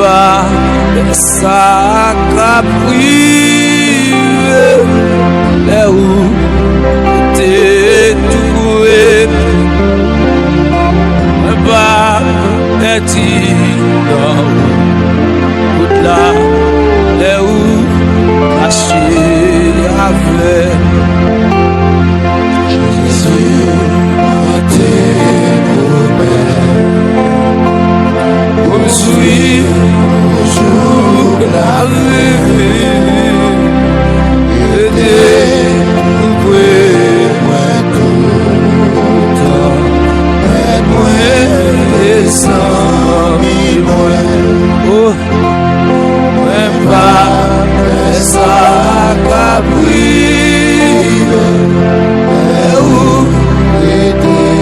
pas ça qu'a pris là où t'es tout coué pas petit dans là là où caché avec Jésus a tes promesses suis toujours la vie et découvrir moi tout moi et sans moi oh même pas ça qu'a pris où était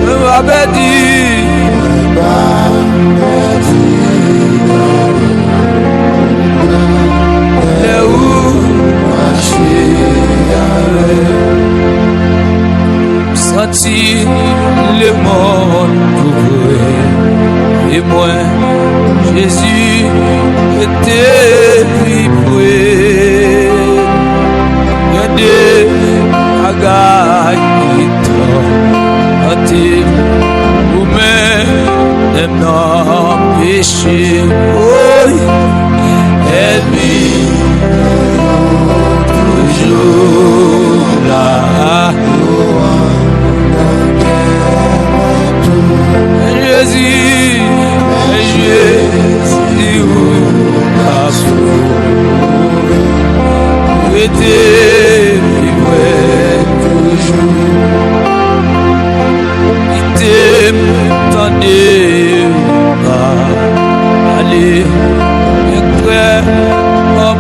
nous m'avait dit senti le monde couvrir et moi Jésus était vibré regardez agaï qui ou même non péché oh elle vit toujours là Jésus a sauvé était vivre toujours il t'aime t'en pas aller et prêt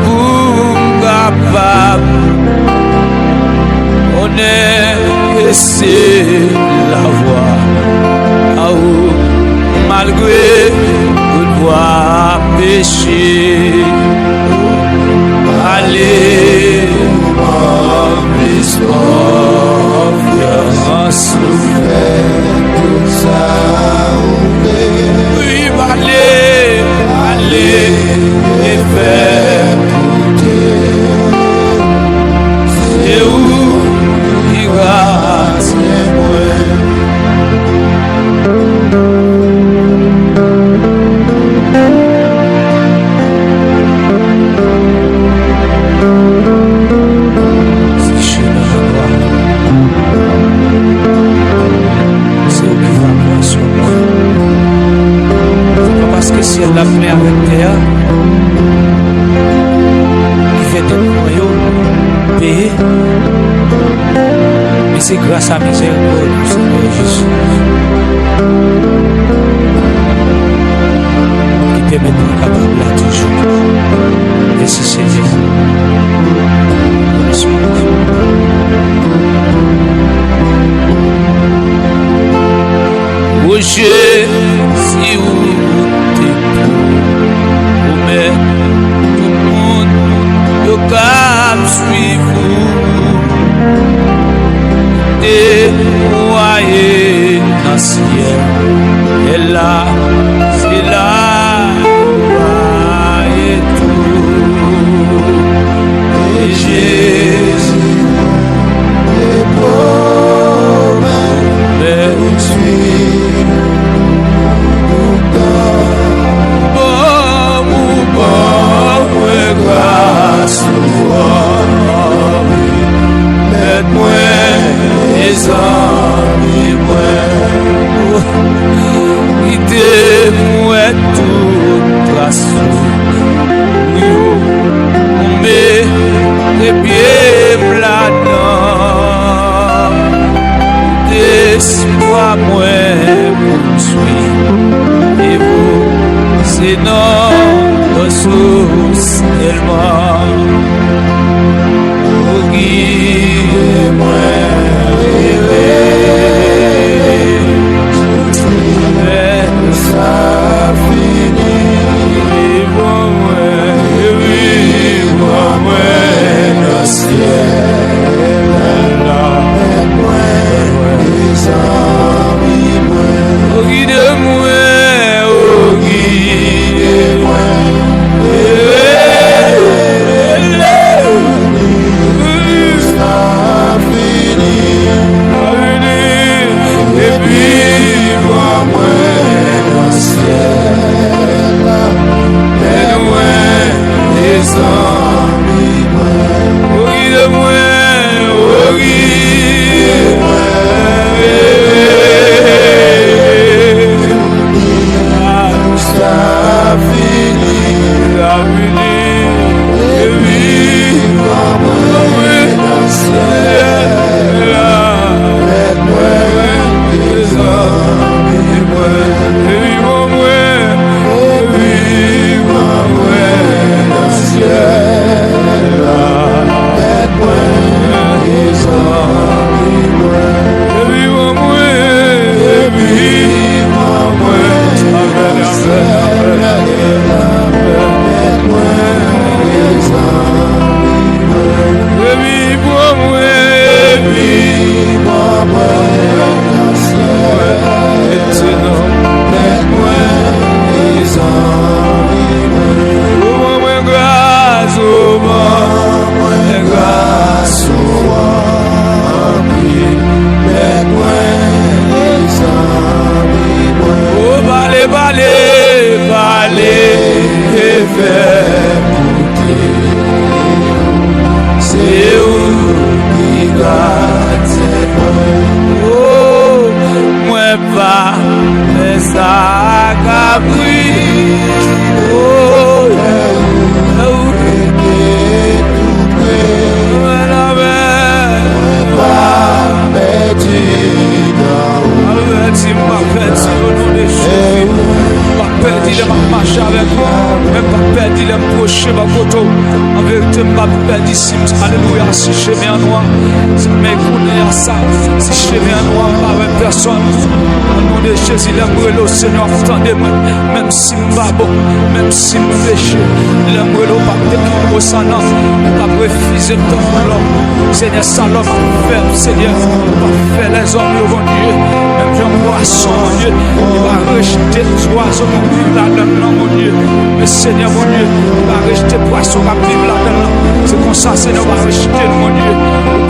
pour capable on est laissé la voie à où malgré le doit pécher allez en plus confiance tout ça oui allez et faire c'est où il va c'est moi ciel l'a fait avec terre qui fait des moyens payés mais c'est grâce à miséricorde du Seigneur Jésus qui permet d'être capable là toujours et si c'est Dieu Roger si vous mais tout le monde yo cap suivre et voyez dans ciel et là c'est là et tout et Jésus est bon mais suis grâce aide-moi les amis guidez-moi toute façon on met les pieds là-dedans laisse-moi poursuivre et vous c'est notre ressource tellement guide-moi ça finit vivre-moi le ciel là-moi les amis guide-moi Seigneur, m'a marché avec vous. Même pas perdu les prochains, ma koto. En vérité, m'a perdu si, alléluia, si chemin noir. Si mes connais à ça, si chemin noir, pas avec personne. Au nom de Jésus, l'aimerait le Seigneur, attendez-moi. Même si m'ba bon, même si m'pêche, l'aimerait le pas de qui au non, pas refuser de ton l'homme. Seigneur, ça l'homme fait, Seigneur, pas faire les hommes, mon Dieu. Même Jean Poisson, mon Dieu, il va rejeter les oiseaux qui vivent là-dedans, mon Dieu. Mais Seigneur, mon Dieu, il va rejeter les poissons qui vivent là-dedans. C'est comme ça, Seigneur, va rejeter, mon Dieu.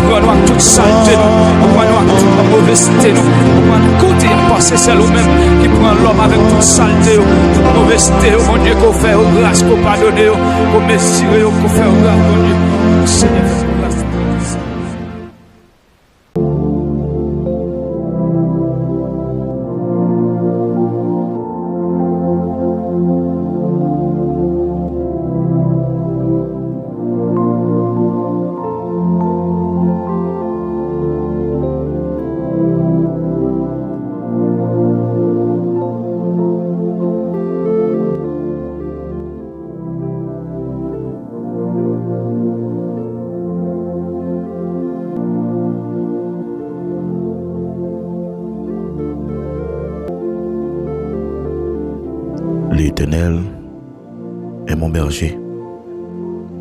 Prends-nous toute saleté, prends-nous toute mauvaiseté, prends-nous côté à passer, c'est nous-mêmes qui prend l'homme avec toute saleté, toute mauvaiseté, mon Dieu, qu'on fait au grâce, qu'on pardonne, qu'on mesure, qu'on fait au grâce, mon Dieu. Seigneur, grâce. L'Éternel est mon berger.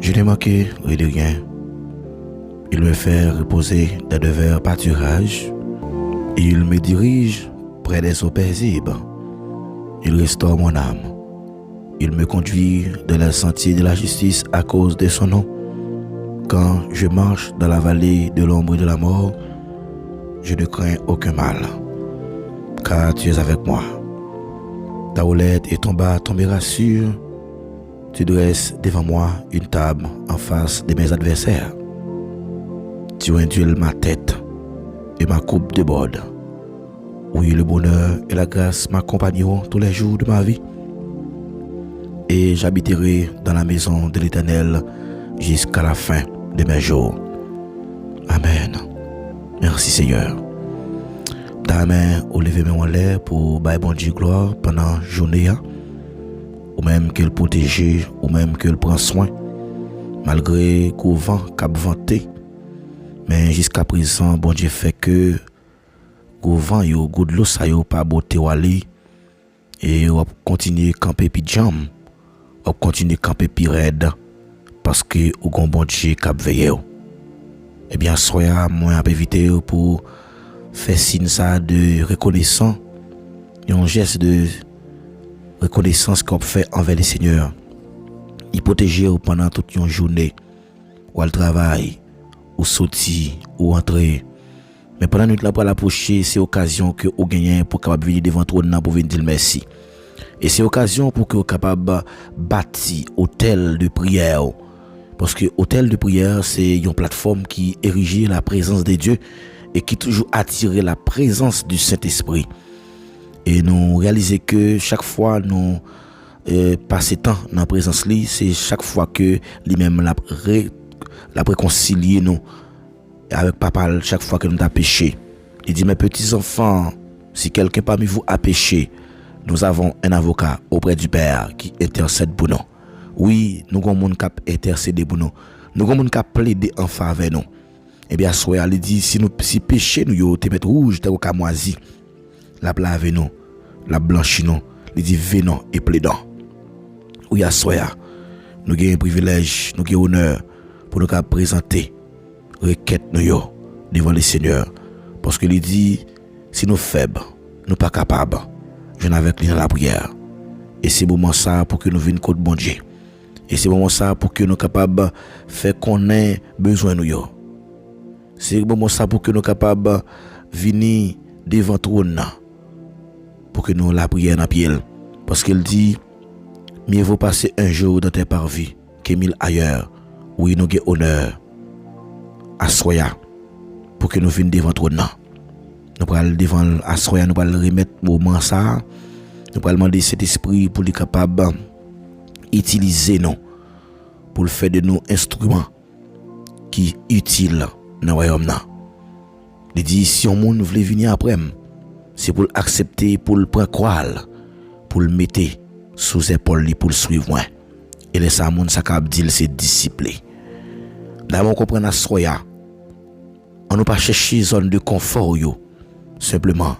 Je n'ai manqué de rien. Il me fait reposer dans de verts pâturages. Il me dirige près des eaux paisibles. Il restaure mon âme. Il me conduit dans les sentiers de la justice à cause de son nom. Quand je marche dans la vallée de l'ombre de la mort, je ne crains aucun mal, car tu es avec moi. Ta houlette et ton bâton me rassurent. Tu dresses devant moi une table en face de mes adversaires. Tu induis ma tête et ma coupe déborde. Oui, le bonheur et la grâce m'accompagneront tous les jours de ma vie. Et j'habiterai dans la maison de l'Éternel jusqu'à la fin de mes jours. Amen. Merci Seigneur. Ta main ou lever en l'air pour bailler bon Dieu gloire pendant la journée, ou même qu'elle protège, ou même qu'elle prend soin, malgré qu'au vent cap venté. Mais jusqu'à présent, bon Dieu fait que au vent yo goût de l'eau ça yo pas beauté wali et on continue camper pi jam, on continue camper pi raide parce que au bon Dieu cap veiller. Eh bien soya moi a éviter pour faire signe ça de reconnaissance, un geste de reconnaissance qu'on fait envers le Seigneur. Il protège pendant toute une journée, ou le travail, ou sortir, ou entrer. Mais pendant notre la pour l'approcher, c'est occasion que vous gagnez pour capable venir devant toi pour venir dire merci. Et c'est occasion pour que vous capable bâtir hôtel de prière. Parce que hôtel de prière, c'est une plateforme qui érige la présence de Dieu et qui toujours attire la présence du Saint-Esprit. Et nous réalisons que chaque fois nous passons temps dans la présence lui, c'est chaque fois que lui-même la réconcilier nous avec papa chaque fois que nous avons péché. Il dit mes petits enfants, si quelqu'un parmi vous a péché, nous avons un avocat auprès du Père qui intercède pour nous. Oui, nous avons un monde qui intercède pour nous. Nous avons un monde qui plaide en faveur de nous. Eh bien, soya, il dit, si péché nous yo te mettre rouge, te ka moisi, la lave nous, la blanchi nous, il dit, venons et plaidons. Oui, soya, nous avons un privilège, nous avons un honneur pour nous présenter requête nous yo devant le Seigneur. Parce que il dit, si nous faibles, nous pas capables, je n'avais rien dans la prière. Et c'est moment ça pour que nous venions contre bon Dieu. Et c'est moment ça pour que nous capables de faire qu'on ait besoin de nous. C'est le moment ça pour que nous capables de venir devant trône pour que nous la prière dans pied. Parce qu'il dit, mieux vaut passer un jour dans tes parvis que 1000 ailleurs, où nous avons honneur à soya pour que nous venions devant trône. Nous allons devant à soya, nous allons remettre moment ça. Nous allons demander cet esprit pour être capable d'utiliser nous pour le faire de nous instruments qui utiles dans le royaume. Il dit si on monde veut venir après, c'est pour l'accepter, pour le prendre croire, pour le mettre sous épaule li pour le suivre moi. Et les ça moun ça cap dire c'est disciple. D'abord comprendre à soya. On ne pas chercher zone de confort yo simplement,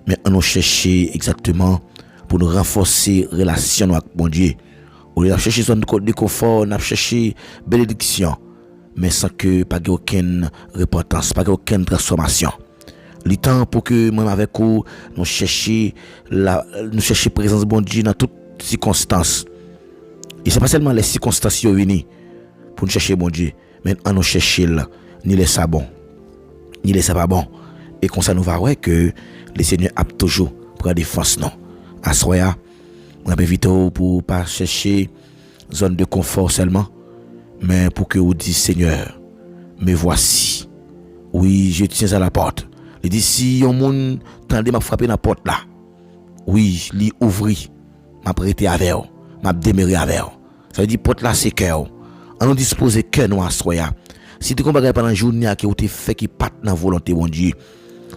mais on nous chercher exactement pour nous renforcer relation avec mon Dieu. On a cherché zone de confort, on a cherché bénédiction, mais sans que pas aucune repentance, pas aucune transformation. Le temps pour que moi avec vous nous chercher présence de bon Dieu dans toutes circonstances. Et c'est pas seulement les circonstances qui viennent pour nous chercher bon Dieu, mais on nous chercher là, ni les ça bon, ni les ça pas bon. Et comme ça nous va ouais que le Seigneur a toujours prendre défense non. À soya, on a évité pour pas chercher zone de confort seulement, mais pour que vous dites Seigneur, me voici. Oui, je tiens à la porte. Il dit si un monde tendait m'a frapper dans la porte là. Oui, li ouvri, m'a prêté avec vous, m'a démarré avec vous. Ça veut dire porte là c'est cœur. On nous dispose cœur nous à soya. Si tu combat pendant journée qui te fait qui pat dans volonté bon Dieu.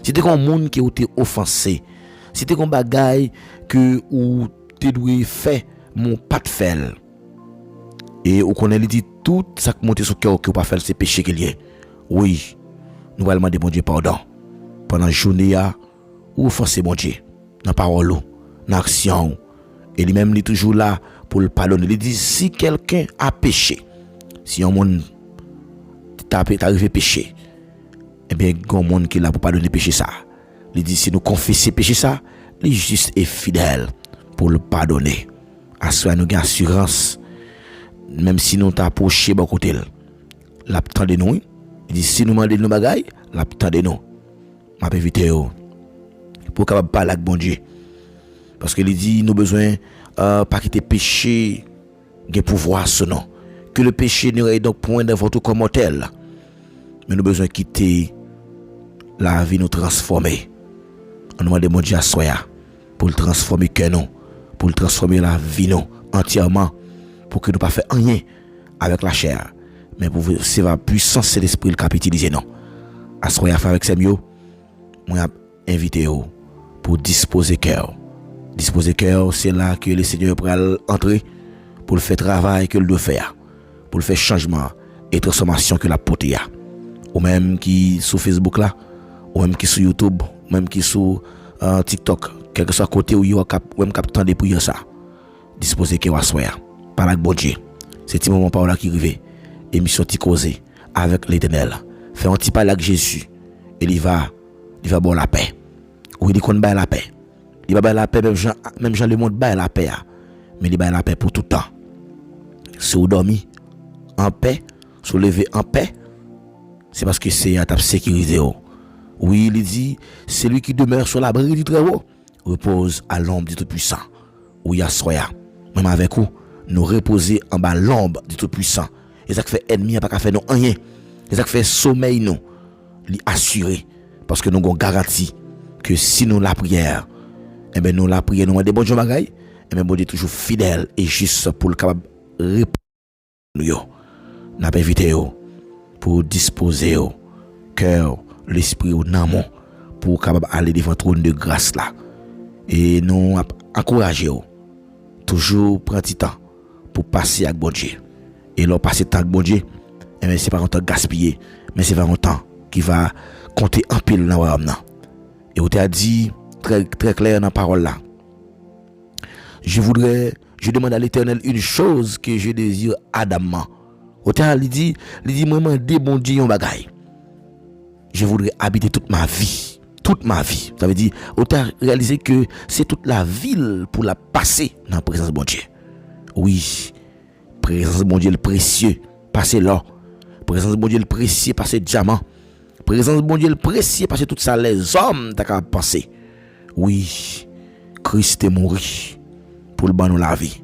Si tu comme monde qui te offensé. Si tu comme bagaille que ou tu dois faire mon pas de faire. Et on connaît dit tout ça qui monte sur cœur que pas faire c'est péché qu'il y a. Oui, nous allons demander bon Dieu pardon. Pendant journée ou offenser bon Dieu dans parole, dans action. Et lui-même il est toujours là pour le pardonner. Il dit si quelqu'un a péché, si un monde t'a arrivé péché, eh bien grand monde qui est là pour pardonner péché ça. Il dit si nous confessons péché ça, il est juste et fidèle pour le pardonner. À ce nous avons assurance, même si nous t'approchons bon côté, l'attend de nous. Il dit si nous demandons nos bagailles, l'attend de nous. M'a invité pour capable parler avec bon Dieu. Parce que il dit nous besoin pas quitter péché, gain pouvoir ce nom. Que le péché n'aurait donc point dans votre corps mortel. Mais nous besoin quitter la vie nous transformer. On demande mon Dieu à soya pour le transformer que nous, pour le transformer la vie nous entièrement, pour que nous pas faire rien avec la chair, mais pour c'est la puissance de l'esprit le capitaliser non. À soya faire avec ces mieux, moi invité pour disposer cœur. Disposer cœur, c'est là que le Seigneur pourra entrer pour le faire travail que le doit faire, pour le faire changement et transformation que la portée a. Ou même qui sur Facebook là, ou même qui sur YouTube, ou même qui sur TikTok, quel que soit côté où il y a même captant de prières ça. Disposer que wa soya par la bon Dieu. C'est un moment par là qui arrive. Émission ti causer avec l'Éternel. Faire un petit parler avec Jésus et il va bon la paix. Ou il connaît la paix. Il va la paix même Jean le monde ba la paix. Mais il ba la paix pour tout temps. Si vous dormez en paix, si vous levez en paix, c'est parce que c'est à ta sécurité. Oui, il dit, celui qui demeure sur l'abri du Très-Haut repose à l'ombre du Tout-Puissant. Oui, à soya. Même avec vous, nous reposer en bas l'ombre du Tout-Puissant. Et ça fait ennemi, n'a pas qu'à faire nous rien. Et ça fait sommeil nous, l'assurer. Parce que nous avons garanti que si nous la prière, eh bien nous la prière, nous avons des bons jours bagailles, eh bien bon Dieu toujours fidèle et juste pour le capable répondre. Nous avons invité pour disposer au cœur, l'esprit au namon, pour capable aller devant le trône de grâce là. Et nous encourager toujours prendre du temps pour passer avec bon Dieu. Et leur passer temps avec bon Dieu, eh bien c'est pas un temps gaspillé, mais c'est vraiment un temps qui va compter en pile dans la vie. Et on t'a dit très, très clair dans la parole là. Je demande à l'Éternel une chose que je désire ardemment. On t'a dit moi demander bon Dieu un bagaille. Je voudrais habiter toute ma vie. Toute ma vie. Ça veut dire, on t'a réalisé que c'est toute la ville pour la passer dans la présence de bon Dieu. Oui, présence de bon Dieu le précieux, passer là. Présence de bon Dieu le précieux, passer diamant. Présence de bon Dieu le précieux, passer tout ça les hommes t'as qu'à penser. Oui, Christ est mort pour le ban la vie.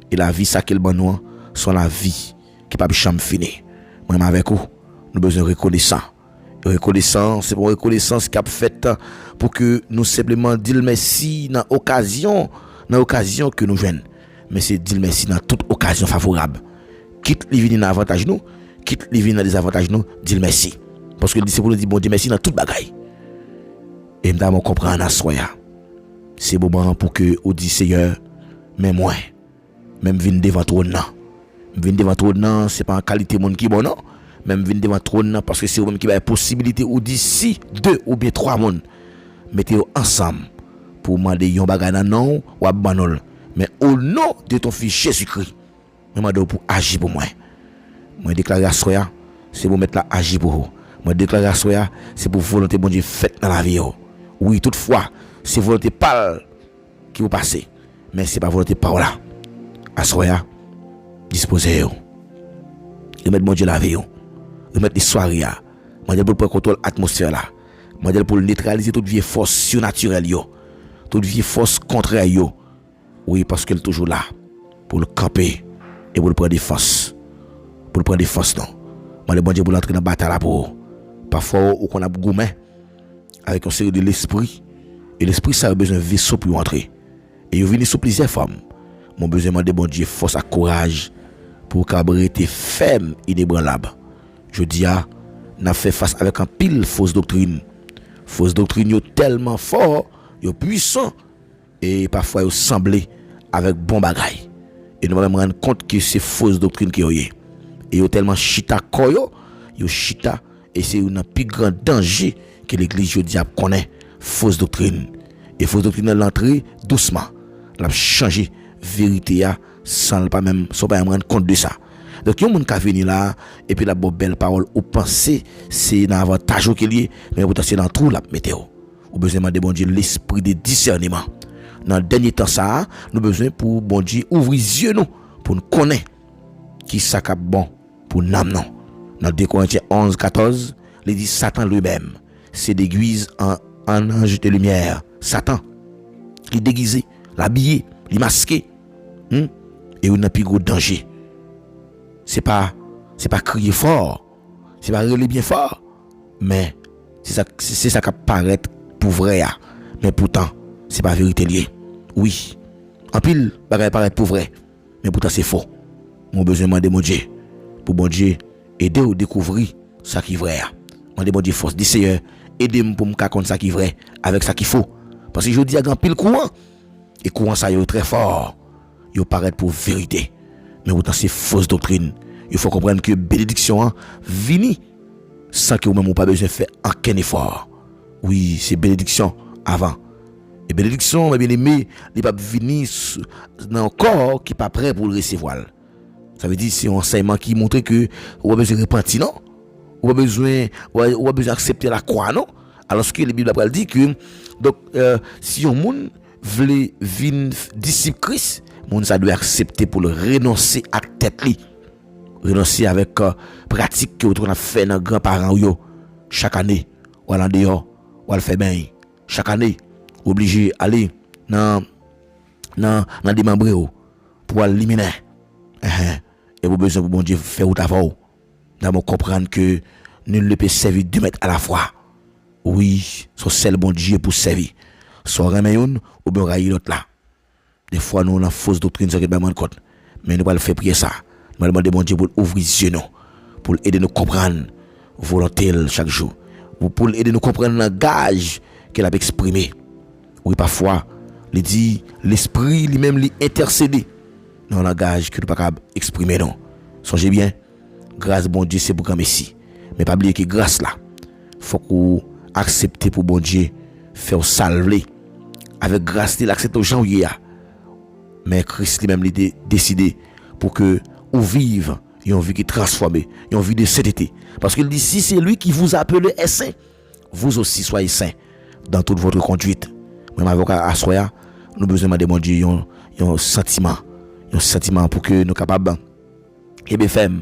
Et la vie ça qu'il ban nous, soit la vie qui pas jamais fini. Moi avec vous, nous besoin de reconnaissance. Reconnaissance, c'est pour reconnaissance qu'a fait pour que nous simplement dire merci dans occasion que nous joignent. Mais c'est dire merci dans toute occasion favorable. Quitte les venir dans avantage nous, quitte les venir dans des avantages nous, dire merci. Parce que le disciple dit bon Dieu merci dans toute bagaille. Et m'dame comprendre à soya. C'est bon moment pour que au dit Seigneur, mais moi même vinn devant trône nan. Vinn devant trône nan, c'est pas en qualité monde qui bon non. Même vinn devant trône nan parce que c'est vous même qui a possibilité ou d'ici 2 ou bien 3 monde mettez ensemble pour demander yon bagay nan non ou banol. Mais au nom de ton fils Jésus-Christ, je demande pour agir pour moi. Moi déclarer à soya, c'est pour mettre la agir pour vous. Moi déclarer à soya, c'est pour volonté bon Dieu faite dans la vie. Oui, toutefois, c'est volonté pas qui vous passez, mais c'est pas volonté par là. À soya, disposez vous. Remettre bon Dieu la vie. Remettre les soirées. Moi pour prendre contrôle atmosphère là. Moi pour neutraliser toute vieille force surnaturelle yo. Toute vieille force contraire yo. Oui, parce qu'elle est toujours là pour le camper et pour le prendre des forces. Pour le prendre des forces, non. Moi, le bon Dieu pour l'entrer dans la bataille là pour. Parfois, on a gourmet avec un série de l'esprit. Et l'esprit, ça a besoin de vaisseau pour entrer. Et il vient sous plusieurs formes. Mon besoin de bon Dieu, force à courage pour qu'abriter tes ferme inébranlable. Je dis, n'a fait face avec un pile fausse doctrine. Fausse doctrine, yo tellement fort, yo puissant. Et parfois, yo semblé avec bon bagay. Et nous me rendre compte que c'est fausse doctrine qui est. Et yo tellement chita koyo, yo chita et c'est un plus grand danger que l'église je dis connaît fausse doctrine. Et fausse doctrine l'entrée doucement, l'a changer vérité sans pas même rendre compte de ça. Donc yon moun ka venir là et puis la belle parole ou penser c'est un avantage qu'il y mais pourtant c'est dans trou la météo. Ou besoin de bon Dieu l'esprit de discernement. Dans le dernier temps ça, nous besoin pour bon Dieu ouvrir les yeux nous pour nous connaître qui ça cap bon pour nous non. Dans 2 Corinthiens 11-14, il dit Satan lui-même c'est déguise en ange de lumière. Satan il déguisé, l'habillé, il masqué. Et il n'a plus gros danger. C'est pas crier fort, c'est pas râler bien fort, mais c'est ça qui paraît pour vrai. Mais pourtant, c'est pas vérité liée. Oui, en pile, ça paraît pour vrai, mais pourtant c'est faux. Mon besoin de mon Dieu, pour mon Dieu, aider à découvrir ça qui est vrai. Mon Dieu, force, dis Seigneur, aidez-moi pour me connaître ça qui est vrai, avec ça qu'il faut. Parce que je dis à grand pile courant, et courant ça est très fort, il paraît pour vérité. Mais pourtant c'est fausse doctrine. Il faut comprendre que bénédiction vient sans que vous-même pas besoin de faire aucun effort. Oui, c'est bénédiction avant. Et bénédiction, mes bien-aimés, il pas venir dans un corps qui n'est pas prêt pour le recevoir. Ça veut dire c'est un enseignement qui montre que vous avez besoin de repentir, non? Vous avez besoin d'accepter la croix, non? Alors que la Bible dit que donc si un monde veut venir disciple Christ, mon ça doit accepter pour le renoncer à tête li. Renoncer avec pratique que on a fait dans grands-parents yo chaque année ou aller dehors ou aller faire bain chaque année obligé aller dans démembrer pour éliminer et vous besoin pour bon Dieu faire tout avant d'abord comprendre que nul ne peut servir 2 maîtres à la fois. Oui, son seul bon Dieu pour servir soit remeyon ou bien railler l'autre là. Des fois, nous, on a fausse doctrine, ça qui est pas compte. Mais nous allons faire prier ça. Nous allons demander bon Dieu pour ouvrir les yeux, pour aider nous comprendre volonté chaque jour. Pour aider nous comprendre le langage qu'elle a exprimé. Oui, parfois, il dit, l'esprit lui-même lui intercédé dans le langage que nous ne pouvons pas exprimer, non. Songez bien, grâce bon Dieu, c'est pour grand Messie. Mais pas oublier que grâce là, il faut qu'on accepte pour bon Dieu faire salver. Avec grâce, il accepte aux gens où il y a. Mais Christ lui-même l'a décidé pour que vous viviez une vie qui est transformée, une vie de sainteté. Parce qu'il dit, si c'est lui qui vous appelle est saint, vous aussi soyez saint dans toute votre conduite. Même avocat à Soya, nous besoin de demander un sentiment pour que nous soyons capables et bien ferme.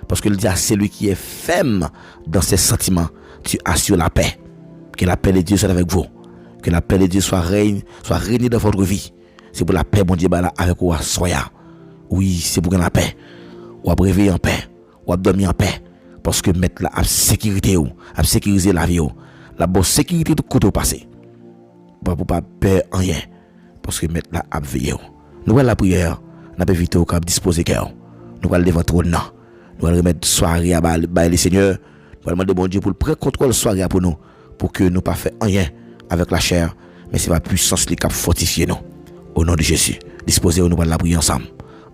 Parce qu'il dit à celui qui est ferme dans ses sentiments, tu assures la paix. Que la paix de Dieu soit avec vous. Que la paix de Dieu soit régnée dans votre vie. C'est pour la paix, bon Dieu, avec vous, soya. Oui, c'est pour la paix. Ou à réveiller en paix. Ou à dormir en paix. Parce que mettre la sécurité, à sécuriser la vie, la bonne sécurité de côté passé. Pour pas perdre rien. Parce que mettre la veiller. Nous allons la prière. Nous allons éviter au cap disposer cœur. Nous allons devant trop de nous. Nous allons remettre soirée à les seigneurs. Nous allons demander bon Dieu pour le prendre contrôle soirée pour nous. Pour que nous ne pas faire rien avec la chair. Mais c'est la puissance qui a fortifié nous. Au nom de Jésus, disposez-nous, nous allons la prier ensemble.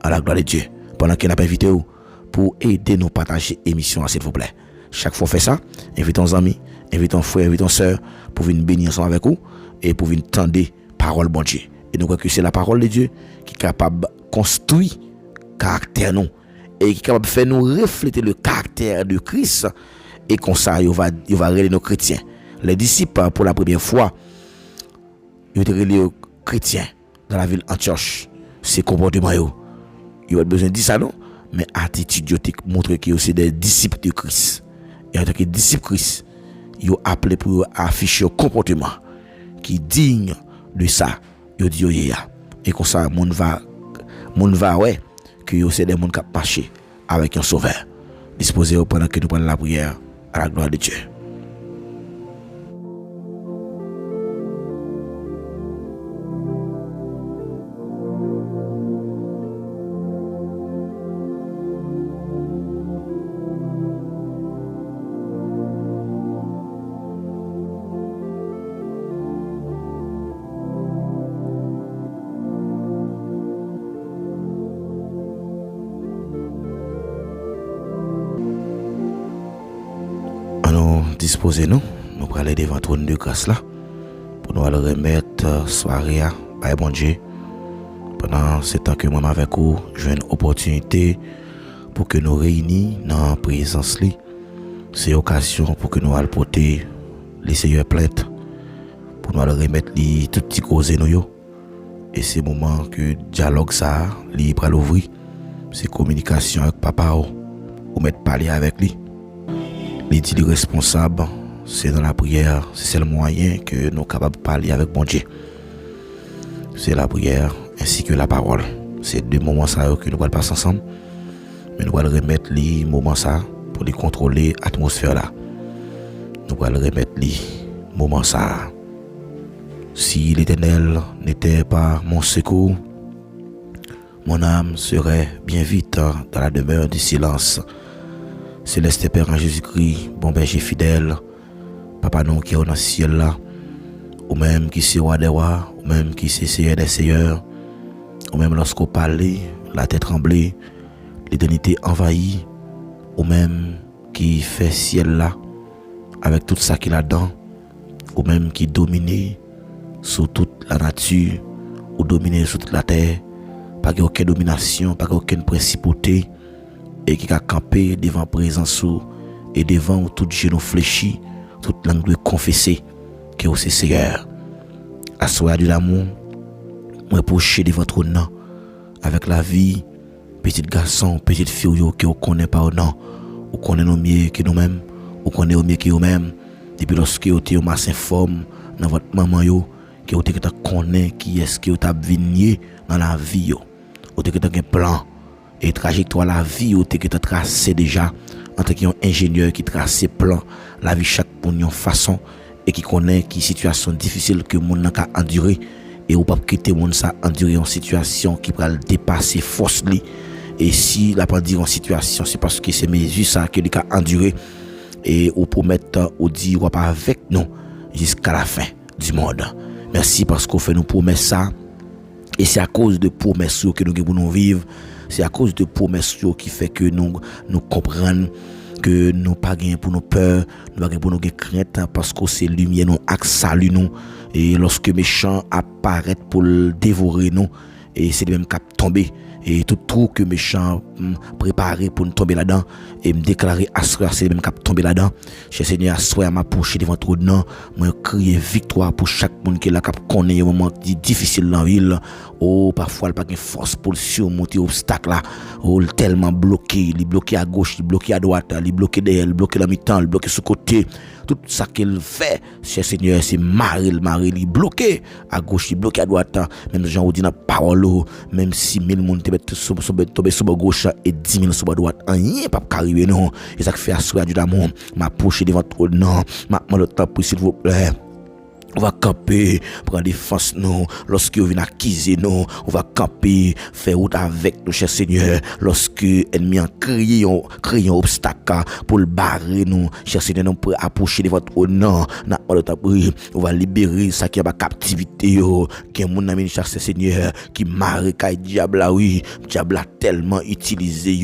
à la gloire de Dieu. Pendant qu'il n'a pas invité vous pour aider nous à partager l'émission, s'il vous plaît. Chaque fois, fait ça, invitons nos amis, invitons frères, invitons sœurs pour venir bénir ensemble avec vous et pour venir tendre parole bon Dieu. Et nous croyons que c'est la parole de Dieu qui est capable de construire le caractère nous et qui est capable de faire nous refléter le caractère de Christ. Et comme ça, il va révéler nos chrétiens. Les disciples, pour la première fois, ils ont révélé aux chrétiens dans la ville Antioche. C'est comportement, ils ont besoin de dire ça, non? Mais attitude, montre qu'ils sont des disciples de Christ. Et en tant que disciples de Christ, ils ont appelé pour afficher un comportement qui est digne de ça. Ils ont dit, et comme ça, monde va, ouais, que c'est des gens qui marchent avec un sauveur. Disposez pendant que nous prenons la prière à la gloire de Dieu. Disposez-nous, nous allons aller devant le trône de grâce là, pour nous aller remettre soirée à bon Dieu. Pendant ce temps que moi avec vous, j'ai une opportunité pour que nous réunis dans la présence. C'est l'occasion pour que nous allons porter les seigneurs plaintes, pour nous aller remettre les tout petits causes nous. Et c'est le moment que le dialogue ça, libre à l'ouvrir. C'est communication avec papa ou mettre parler avec lui. Les dits responsables, c'est dans la prière, c'est le moyen que nous sommes capables de parler avec bon Dieu. C'est la prière ainsi que la parole. C'est deux moments ça que nous allons passer ensemble. Mais nous allons remettre les moments ça pour les contrôler l'atmosphère là. Nous allons remettre les moments ça. Si l'Éternel n'était pas mon secours, mon âme serait bien vite dans la demeure du silence. Céleste Père en Jésus-Christ, bon berger fidèle, Papa nous qui est dans le ciel là, ou même qui c'est roi des rois, ou même qui c'est seigneur des seigneurs, ou même lorsqu'on parle, la tête tremblée, l'éternité envahie, ou même qui fait ciel là, avec tout ça qu'il a dedans, ou même qui domine sur toute la nature, ou domine sur toute la terre, pas aucune domination, pas aucune principauté, et qui a campé devant présence et devant tout genou fléchi, toute langue confesser que vous c'est Seigneur. À soir de l'amour, moi proche devant votre nom avec la vie, petit garçon, petite fille que vous connaissez pas au nom, vous connaissez nous mieux que nous-mêmes, vous connaissez au mieux que vous-mêmes. Depuis lorsque vous êtes masse informe dans votre maman yo, que vous connaissez qui est-ce que vous avez vigné dans la vie yo. Vous avez un plan et trajectoire la vie ou que tu tracé déjà en tant qu'ingénieur qui trace plan la vie chaque pour une façon et qui connaît qui situation difficile que mon n'a enduré et ou pas quitter mon ça endurer en situation qui va dépasser force li et si la pas dire en situation c'est parce que c'est mesure ça que il a enduré et ou promettre ou dire ou pas avec nous jusqu'à la fin du monde. Merci parce qu'on fait nous promesses ça et c'est à cause de promesses que nous devons vivre. C'est à cause de promesses qui fait que nous comprenons que nous pas gain pour nos peurs, nous pas gain pour nos craintes parce que c'est lumière nous salut nous et lorsque méchant apparaît pour le dévorer nous et c'est le même cap tomber et tout trou que méchant préparé pour nous tomber là-dedans et me déclarer assoir c'est le même cap tomber là-dedans. Cher Seigneur, assoir m'approcher devant ton nom, moi crier victoire pour chaque monde qui la cap connaît un moment difficile dans la ville. Oh parfois il pas de force pour surmonter obstacle là. Oh tellement bloqué, il bloqué à gauche, il bloqué à droite, il bloqué derrière, il bloqué la mi-temps, il bloqué sur côté. Tout ça qu'il fait, cher Seigneur, c'est il bloqué à gauche, il bloqué à droite. Même Jean vous dit dans parole, même si 1000 monde tomber sur gauche et 10 000 sur droite, rien pas arriver non. Et ça fait assurer du l'amour, m'approcher devant ton nom, m'a le temps pour s'il vous plaît. On va camper, prendre défense nous, lorsque vous venez acquiser nous, on va camper, faire route avec nous, cher Seigneur, lorsque l'ennemi a créé un obstacle pour le barrer nous, cher Seigneur, nous pouvons approcher de votre honneur, on va libérer ça qui est ma captivité, qui est mon ami, cher Seigneur, qui marre, qui diable, oui, diable a tellement utilisé,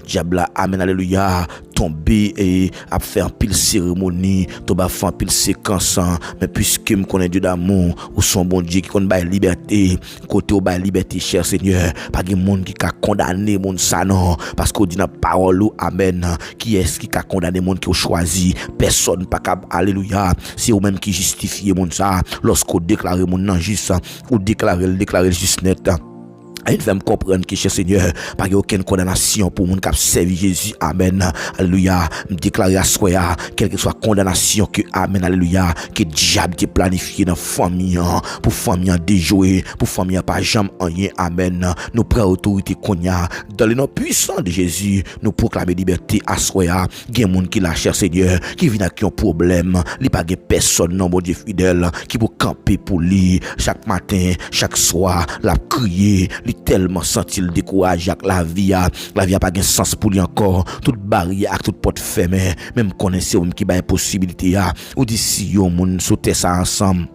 diable a, amen, alléluia, tomber et à faire pile cérémonie, tomber à faire pile séquence, mais puisque me connaît Dieu d'amour, ou son bon Dieu qui connaît la liberté, côté au la liberté, cher Seigneur, pas de monde qui a condamné monde ça non, parce qu'on dit dans la parole, amen, qui est-ce qui a condamné monde qui a choisi, personne pas capable, alléluia, c'est ou même qui justifie monde ça, lorsqu'on déclare monde non juste, ou déclarer juste net. Il va me comprendre que, cher Seigneur, pas aucune condamnation pour mon cap servi Jésus. Amen. Alléluia. Me déclarer à soi, quelle que soit condamnation que, amen. Alléluia. Que diable te planifié dans famille, pour famille déjouer, pour famille pas jamais rien. Amen. Nous prêts autorité qu'on y a, dans le nom puissant de Jésus, nous proclamer liberté à soi. Il y a monde qui l'a, cher Seigneur, qui vient avec un problème, il pas de personne, non, mon Dieu fidèle, qui peut camper pour lui, chaque matin, chaque soir, la crier, tellement senti-il découragé avec la vie a pas de sens pour lui encore, toute barrière, toute porte fermée, même connaissez ou qui ba possibilité a ou d'ici yo moun sauter ça ensemble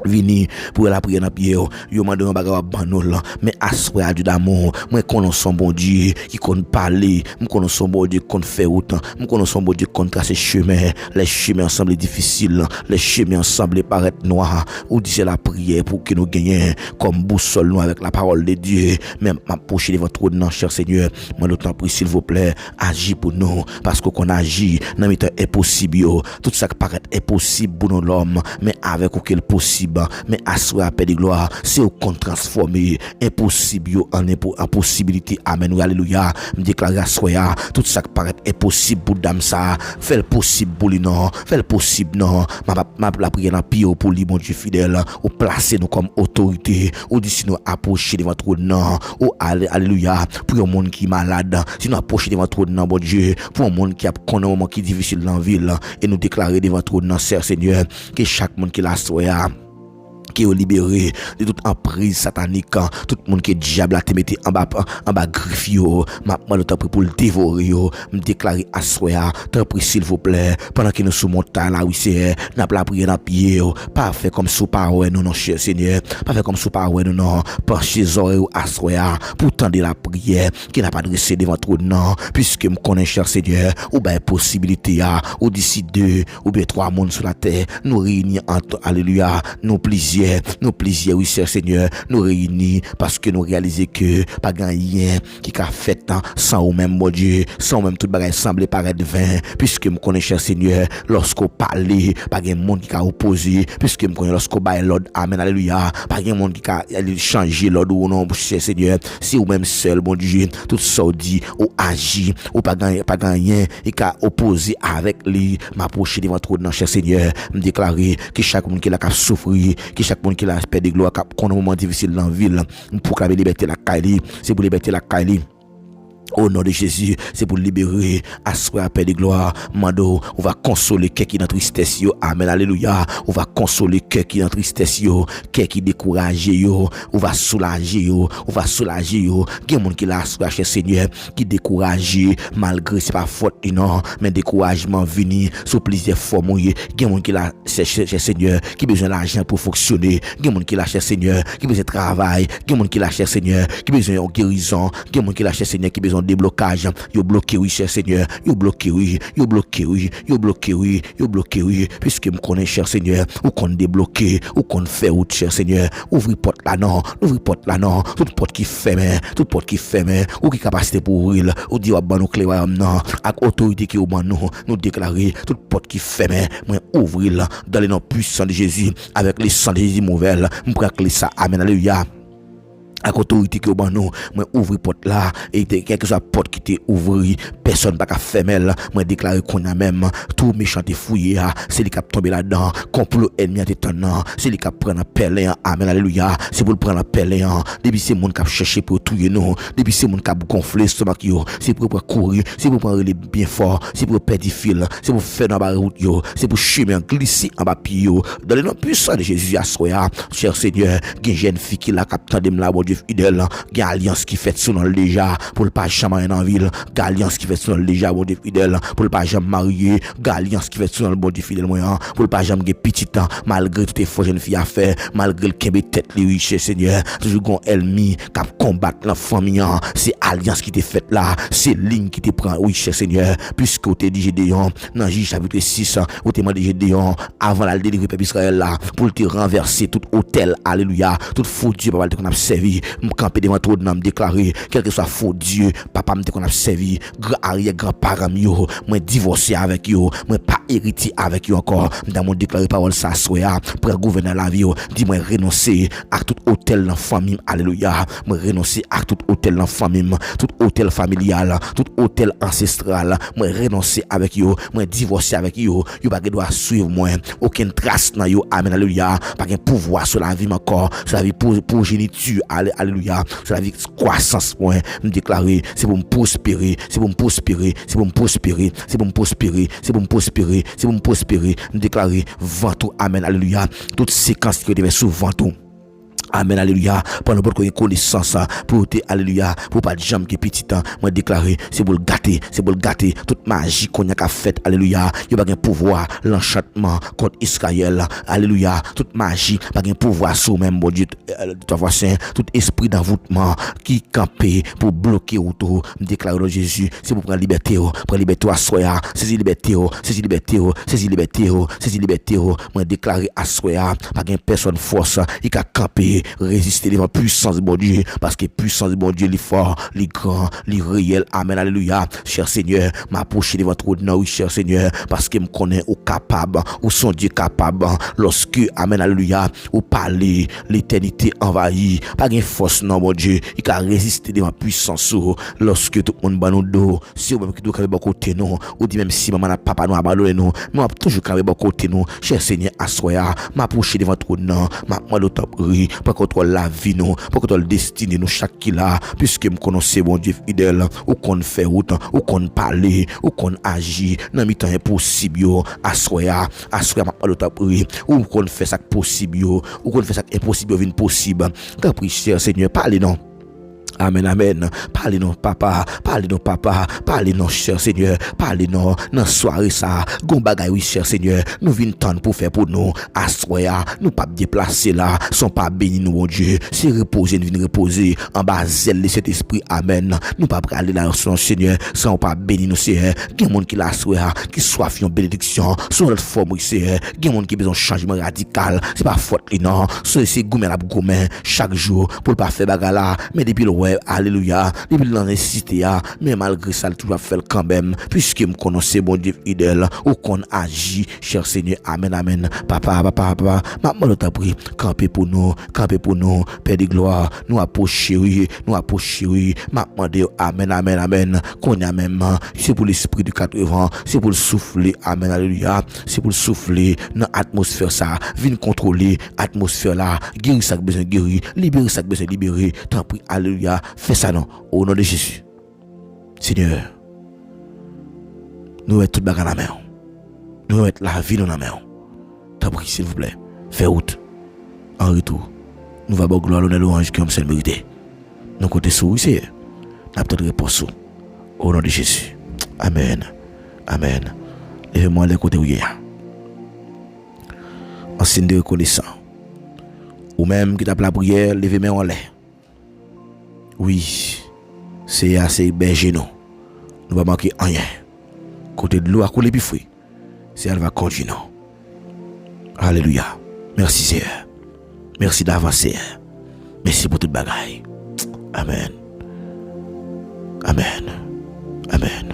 vini pour la prière dans pied yo mande un bagage banol mais assoir à Dieu d'amour moi connais son bon Dieu qui connaît parler moi connais son bon Dieu qui fait autant moi connais son bon Dieu qui tracer chemin les chemins semblent difficiles les chemins semblent paraître noirs ou dit c'est la prière pour que nous gagnions comme boussole nous avec la parole de Dieu même m'approcher devant votre nom cher Seigneur moi l'autant prie s'il vous plaît agis pour nous parce que qu'on agit dans mes temps impossible tout ça qui paraît impossible pour nous l'homme mais avec auquel possible mais assoir à paix de gloire c'est au qu'on transformer impossible en impossibilité amen alléluia me déclarer assoir tout ça qui paraît impossible pour dame ça fait le possible pour lui non fait le possible non ma la prière dans pied pour lui mon Dieu fidèle ou placer nous comme autorité ou d'ici nous approcher devant votre nom ou alléluia pour un monde qui est malade si nous approcher devant votre nom mon Dieu pour un monde qui a un moment qui est difficile dans la ville et nous déclarer devant votre nom Seigneur que chaque monde qui l'a soya qui est libéré de toute emprise satanique tout le monde qui est diable a te mettre en bas griffe yo m'a temps pour le dévorer yo me déclarer à soi t'en prie s'il vous plaît pendant que nous sous montagne là oui c'est n'a pas prier dans pied pas fait comme sous parole nous non cher Seigneur pas fait comme sous parole nous non pencher oreilles à soi pour tendre la prière qui n'a pas dressé devant trop non puisque me connais cher Seigneur ou ben possibilité ou d'ici 2 ou bien 3 monde sur la terre nous réunir entre alléluia nos plaisirs, oui, cher Seigneur, nous réunis parce que nous réalisons que pas rien qui a fait sans ou même, mon Dieu, sans même tout bagage semble paraître vain, puisque me connais, cher Seigneur, lorsqu'on parle, pas de monde qui a opposé, puisque me connais lorsqu'on baille l'ordre, amen, alléluia, pas de monde qui a changé l'ordre ou non, cher Seigneur, si ou même seul, mon Dieu, tout ça dit, ou agit, ou pas rien, et qui a opposé avec lui, m'approcher devant trop de cher Seigneur, me déclarer que chaque monde qui a souffert, que chaque monde qui a aspect de gloire qu'on a un moment difficile dans la ville pour la liberté la Kaili c'est pour liberté la Kaili au nom de Jésus, c'est pour libérer, asseoir à paix de gloire. Mando, on va consoler ceux qui dans tristesse yo. Amen, alléluia. On va consoler ceux qui dans tristesse yo, ceux qui découragé yo. On va soulager yo, on va soulager yo. Il y a des gens qui la soulagé Seigneur, qui découragé malgré c'est pas faute non, mais découragement vini sous plusieurs formes. Il y a des gens qui la cherche Seigneur, qui besoin d'argent pour fonctionner. Il y a des gens qui la cherche Seigneur, qui besoin de travail. Il y a des gens qui la cherche Seigneur, qui besoin de guérison. Il y a des gens qui la cherche Seigneur, qui besoin déblocage, yo bloqué oui cher Seigneur, yo bloqué oui, puisque me connais cher Seigneur, ou qu'on débloqué, ou qu'on fait route cher Seigneur, ouvre porte là non, toute porte qui ferme, ou qui capacité pour ouvrir, ou dit ban nous clé non, avec autorité qui au ban nous déclarer toute porte qui ferme, moi ouvrir dans le nom puissant de Jésus avec les sang de Jésus mauvais, me prend clé ça, amen alléluia. avec autorité que bon nous moi ouvrir porte là et quelque soit porte qui était ouvri personne pas qu'à fermer moi déclarer qu'on a même tout méchant et fouillé c'est lui qui a tombé là-dedans complot ennemi étonnant c'est lui qui a prendre pelle amen alléluia c'est pour prendre pelle depuis c'est monde qui a cherché pour tuer nous depuis c'est monde qui a gonflé stomac yo c'est pour courir c'est pour prendre les bien fort c'est pour perdre fil c'est pour faire dans la route yo c'est pour chemin glisser en bas pied yo dans le nom puissant de Jésus à soya cher Seigneur gen jeune fille qui la capte de la Dieu fidèle, il y a alliance qui fait sous le déjà pour le pas jamais en ville, il y a alliance qui fait sous le déjà bon Dieu fidèle pour le pas jamais marié, il y a alliance qui fait sous le bon Dieu fidèle moyen pour le pas jamais petit temps malgré toutes les fois jeune fille à faire, malgré le kembe tête les riches Seigneur, toujours gon ennemi qui combattre la famille, c'est alliance qui t'est faite là, c'est ligne qui te prend oui cher Seigneur, puisque tu dit Gédéon dans Juge chapitre 6, où tu m'as dit Gédéon avant la délivrer peuple Israël là pour te renverser tout hôtel alléluia, tout faux Dieu papa qu'on a servi me camper devant tout me déclarer quel que soit faux Dieu papa me qu'on a servi grand arrière grand parent yo moi divorcé avec yo moi pas héritier avec yo encore dans mon déclarer parole ça soya pour gouverner la vie dis moi renoncer à tout hôtel dans famille alléluia moi renoncer à tout hôtel dans famille tout hôtel familial tout hôtel ancestral moi renoncer avec yo moi divorcer avec yo pas doit suivre moi aucune trace dans yo amen alléluia pas de pouvoir sur la vie encore sur la vie pour géniture alléluia sur la vie croissance moi me déclarer c'est pour me prospérer c'est pour me prospérer c'est pour me prospérer c'est pour me prospérer c'est pour me prospérer c'est pour me prospérer me déclarer ventou amen alléluia toute séquence qui devait souvent tout amen alléluia pendant votre connaissance pour te alléluia pour pas de jambe qui petit temps moi déclarer c'est pour le gâter toute magie qu'on a fait alléluia il pas de pouvoir l'enchantement contre Israël alléluia toute magie pas de pouvoir sur même bon Dieu toi voisin tout esprit d'envoûtement qui campé pour bloquer autour me déclarer dans Jésus c'est pour prendre liberté à soya c'est liberté moi déclarer à soya pas de personne force il a campé résister devant puissance de bon Dieu parce que puissance de bon Dieu est fort, est grand, est réel. Amen alléluia. Cher Seigneur, m'approcher devant trop de oui cher Seigneur parce que me connaît au capable, ou son Dieu capable lorsque amen alléluia, ou parler l'éternité envahie, pas de force non mon Dieu, il a résister devant puissance lorsque tout le monde bat nous dos, si ou même qui doit camper bon côté nous, ou dit même si maman n'a papa nous abandonné nous, mais on toujours camper bon côté nous. Cher Seigneur, assoya, m'approcher devant trop non, m'a demandé ta prière pour contrôler la vie nous, pour contrôler le destin nous chaque qui là, puisque me connaissez bon Dieu fidèle, ou qu'on fait route, ou qu'on parler, ou qu'on agit, dans mi temps impossible yo, assoya m'a demandé ta prière, ou qu'on fait ça possible yo, ou qu'on fait ça impossible vient possible. Caprice cher Seigneur, parlez non. Amen, amen. Parlez-nous, papa. Parlez-nous, cher Seigneur. Parlez-nous, dans soirée ça. Gon bagay, oui, cher Seigneur. Nous venons temps pour faire pour nous. Assoya, nous pas déplacer là. Sont pas bénis, nous, mon Dieu. C'est reposer, nous venons reposer. En bas, zèle de cet esprit. Amen. Nous pas aller là, son Seigneur. Sans pas bénis, nous, Seigneur. Gen monde qui la soya, qui soif une bénédiction. Sur notre forme, oui, Seigneur. Gen monde qui besoin de changement radical. C'est pas faute, non. C'est gourmet la gourmet chaque jour pour pas faire bagala. Mais depuis le alléluia, depuis la nécessité, mais malgré ça, tout va faire quand même, puisque me connaissez bon Dieu fidèle, ou qu'on agit, cher Seigneur, amen, amen. Papa, maman, t'a pris, camper pour nous, Père de gloire, nous approcher, maman, amen, qu'on a même, c'est pour l'esprit du 80, c'est pour le souffler, amen, alléluia, c'est pour le souffler dans l'atmosphère ça, venir contrôler l'atmosphère là, guérir ça que besoin guérir, libérer ça que besoin libérer, t'en prie, alléluia. Fais ça non, au nom de Jésus. Seigneur, nous mettons toute bagarre dans la main. Nous mettons la vie dans la main. T'as pris, s'il vous plaît. Fais route. En retour, nous va avoir gloire, l'honneur, l'orange qui est seul mérité. Nous côté sous, Seigneur. Nous avons réponse au nom de Jésus. Amen. Amen. Levez-moi les côtés où il y a. En signe de reconnaissance. Ou même qui tape la prière, levez-moi en l'air. Oui, c'est assez berger nous. Nous ne va manquer rien. Côté de l'eau à couler plus fouille. C'est elle va continuer. Alléluia. Merci Seigneur. Merci d'avancer. Merci pour toute bagaille. Amen. Amen. Amen.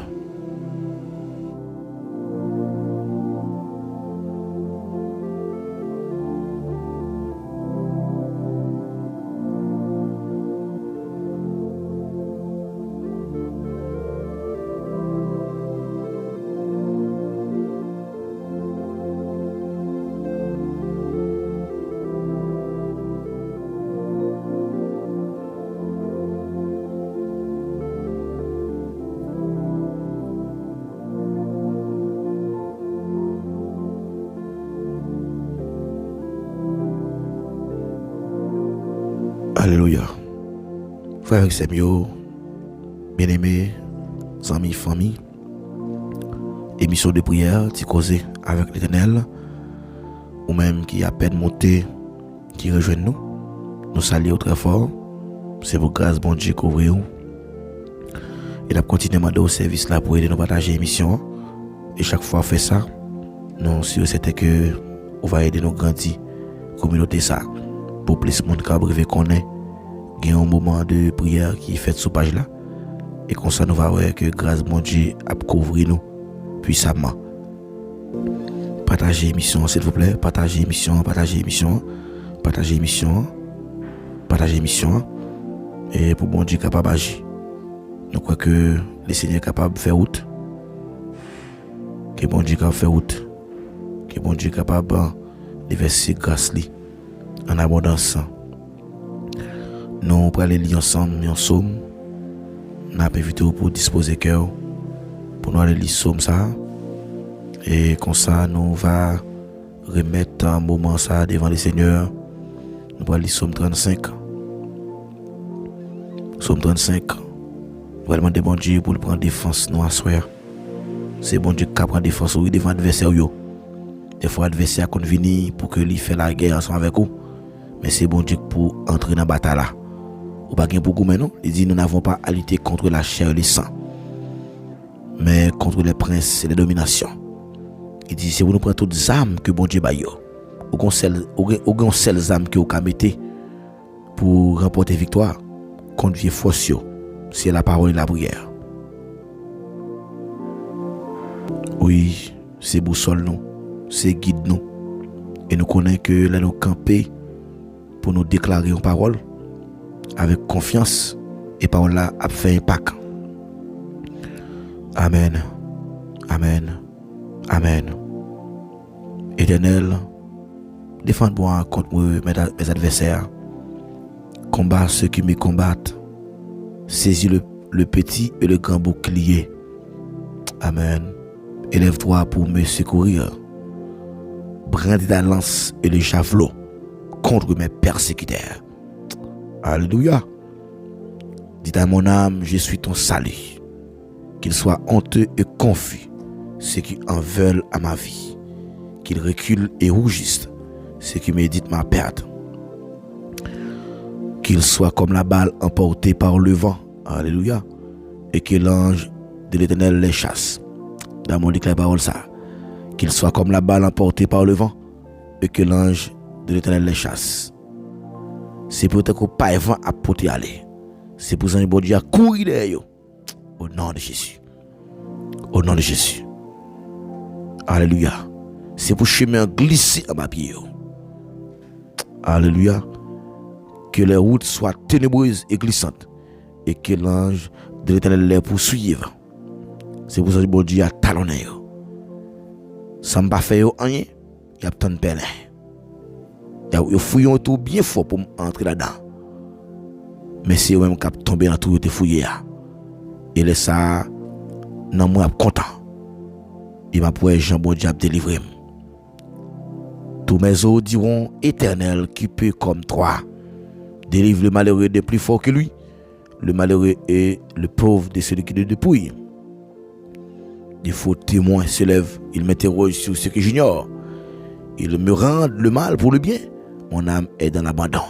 Alléluia. Frères et sœurs, bien-aimés, amis, famille, émission de prière, qui causer avec l'Éternel, ou même qui à peine monté, qui rejoignent nous. Nous saluons très fort. C'est vos grâces, bon Dieu, qu'ouvrez-vous. Et nous continuons à demander au service là pour aider nous partager l'émission. Et chaque fois, on fait ça. Nous, si c'était que on va aider nous grandir, communauté ça, pour plus de monde qui a brivé qu'on est. Il y a un moment de prière qui est fait sur page là. Et comme ça, nous va voir que grâce, bon Dieu, a couvrir nous puissamment. Partagez l'émission, s'il vous plaît. Partagez l'émission, partagez l'émission, partagez l'émission, partagez l'émission. Et pour bon Dieu capable d'agir. Nous croyons que le Seigneur est capable de faire route. Que bon Dieu est capable de faire route. Que bon Dieu est capable de verser grâce en abondance. Nous allons lire ensemble en somme. Nous avons invité pour disposer cœur pour nous aller lire somme ça. Et comme ça, nous allons remettre un moment ça devant le Seigneur. Nous allons lire somme 35. Somme 35. Nous allons demander bon Dieu pour prendre défense nous à soir. C'est bon Dieu qui prend défense oui devant l'adversaire. Des fois, l'adversaire qu'on vient pour que lui fasse la guerre ensemble avec vous. Mais c'est bon Dieu pour entrer dans la bataille là. Ou pas pour nous, mais non. Il dit nous n'avons pas à lutter contre la chair et le sang, mais contre les princes et les dominations. Il dit c'est pour nous prendre toutes les âmes que bon Dieu baille. Aucun seul âme que vous mettez pour remporter victoire. Conduire force, c'est la parole et la prière. Oui, c'est boussole nous, c'est guide nous. Et nous connaissons que là nous camper pour nous déclarer une parole avec confiance et parole là a fait impact. Amen. Amen. Amen. Éternel, défends-moi contre mes adversaires. Combat ceux qui me combattent. Saisis le petit et le grand bouclier. Amen. Élève-toi pour me secourir. Brandis ta lance et le javelot contre mes persécuteurs. Alléluia. Dis à mon âme, je suis ton salut. Qu'ils soient honteux et confus, ceux qui en veulent à ma vie. Qu'ils reculent et rougissent, ceux qui méditent ma perte. Qu'ils soient comme la balle emportée par le vent. Alléluia. Et que l'ange de l'Éternel les chasse. Dans mon déclare parole ça. Qu'ils soient comme la balle emportée par le vent. Et que l'ange de l'Éternel les chasse. C'est pour que pas vent à porter aller. C'est pour ça que bon Dieu a couru derrière. Au nom de Jésus. Au nom de Jésus. Alléluia. C'est pour chemin glisser à ma pied. Alléluia. Que les routes soient ténébreuses et glissantes. Et que l'ange de l'Éternel les poursuive. C'est pour ça que bon Dieu a talonné. Ça ne va pas faire rien. Il y a tant de peine. Il faut tout bien fort pour entrer là-dedans. Mais c'est eux-mêmes qui ont tombé dans tout et fouillé. Et là, ça, non, moi, je suis content. Il m'a pour Jean bon Dieu délivrer. Tous mes os diront Éternel qui peut comme toi. Délivre le malheureux de plus fort que lui. Le malheureux est le pauvre de celui qui le dépouille. Des faux témoins se lèvent. Ils m'interrogent sur ce que j'ignore. Ils me rendent le mal pour le bien. Mon âme est dans l'abandon.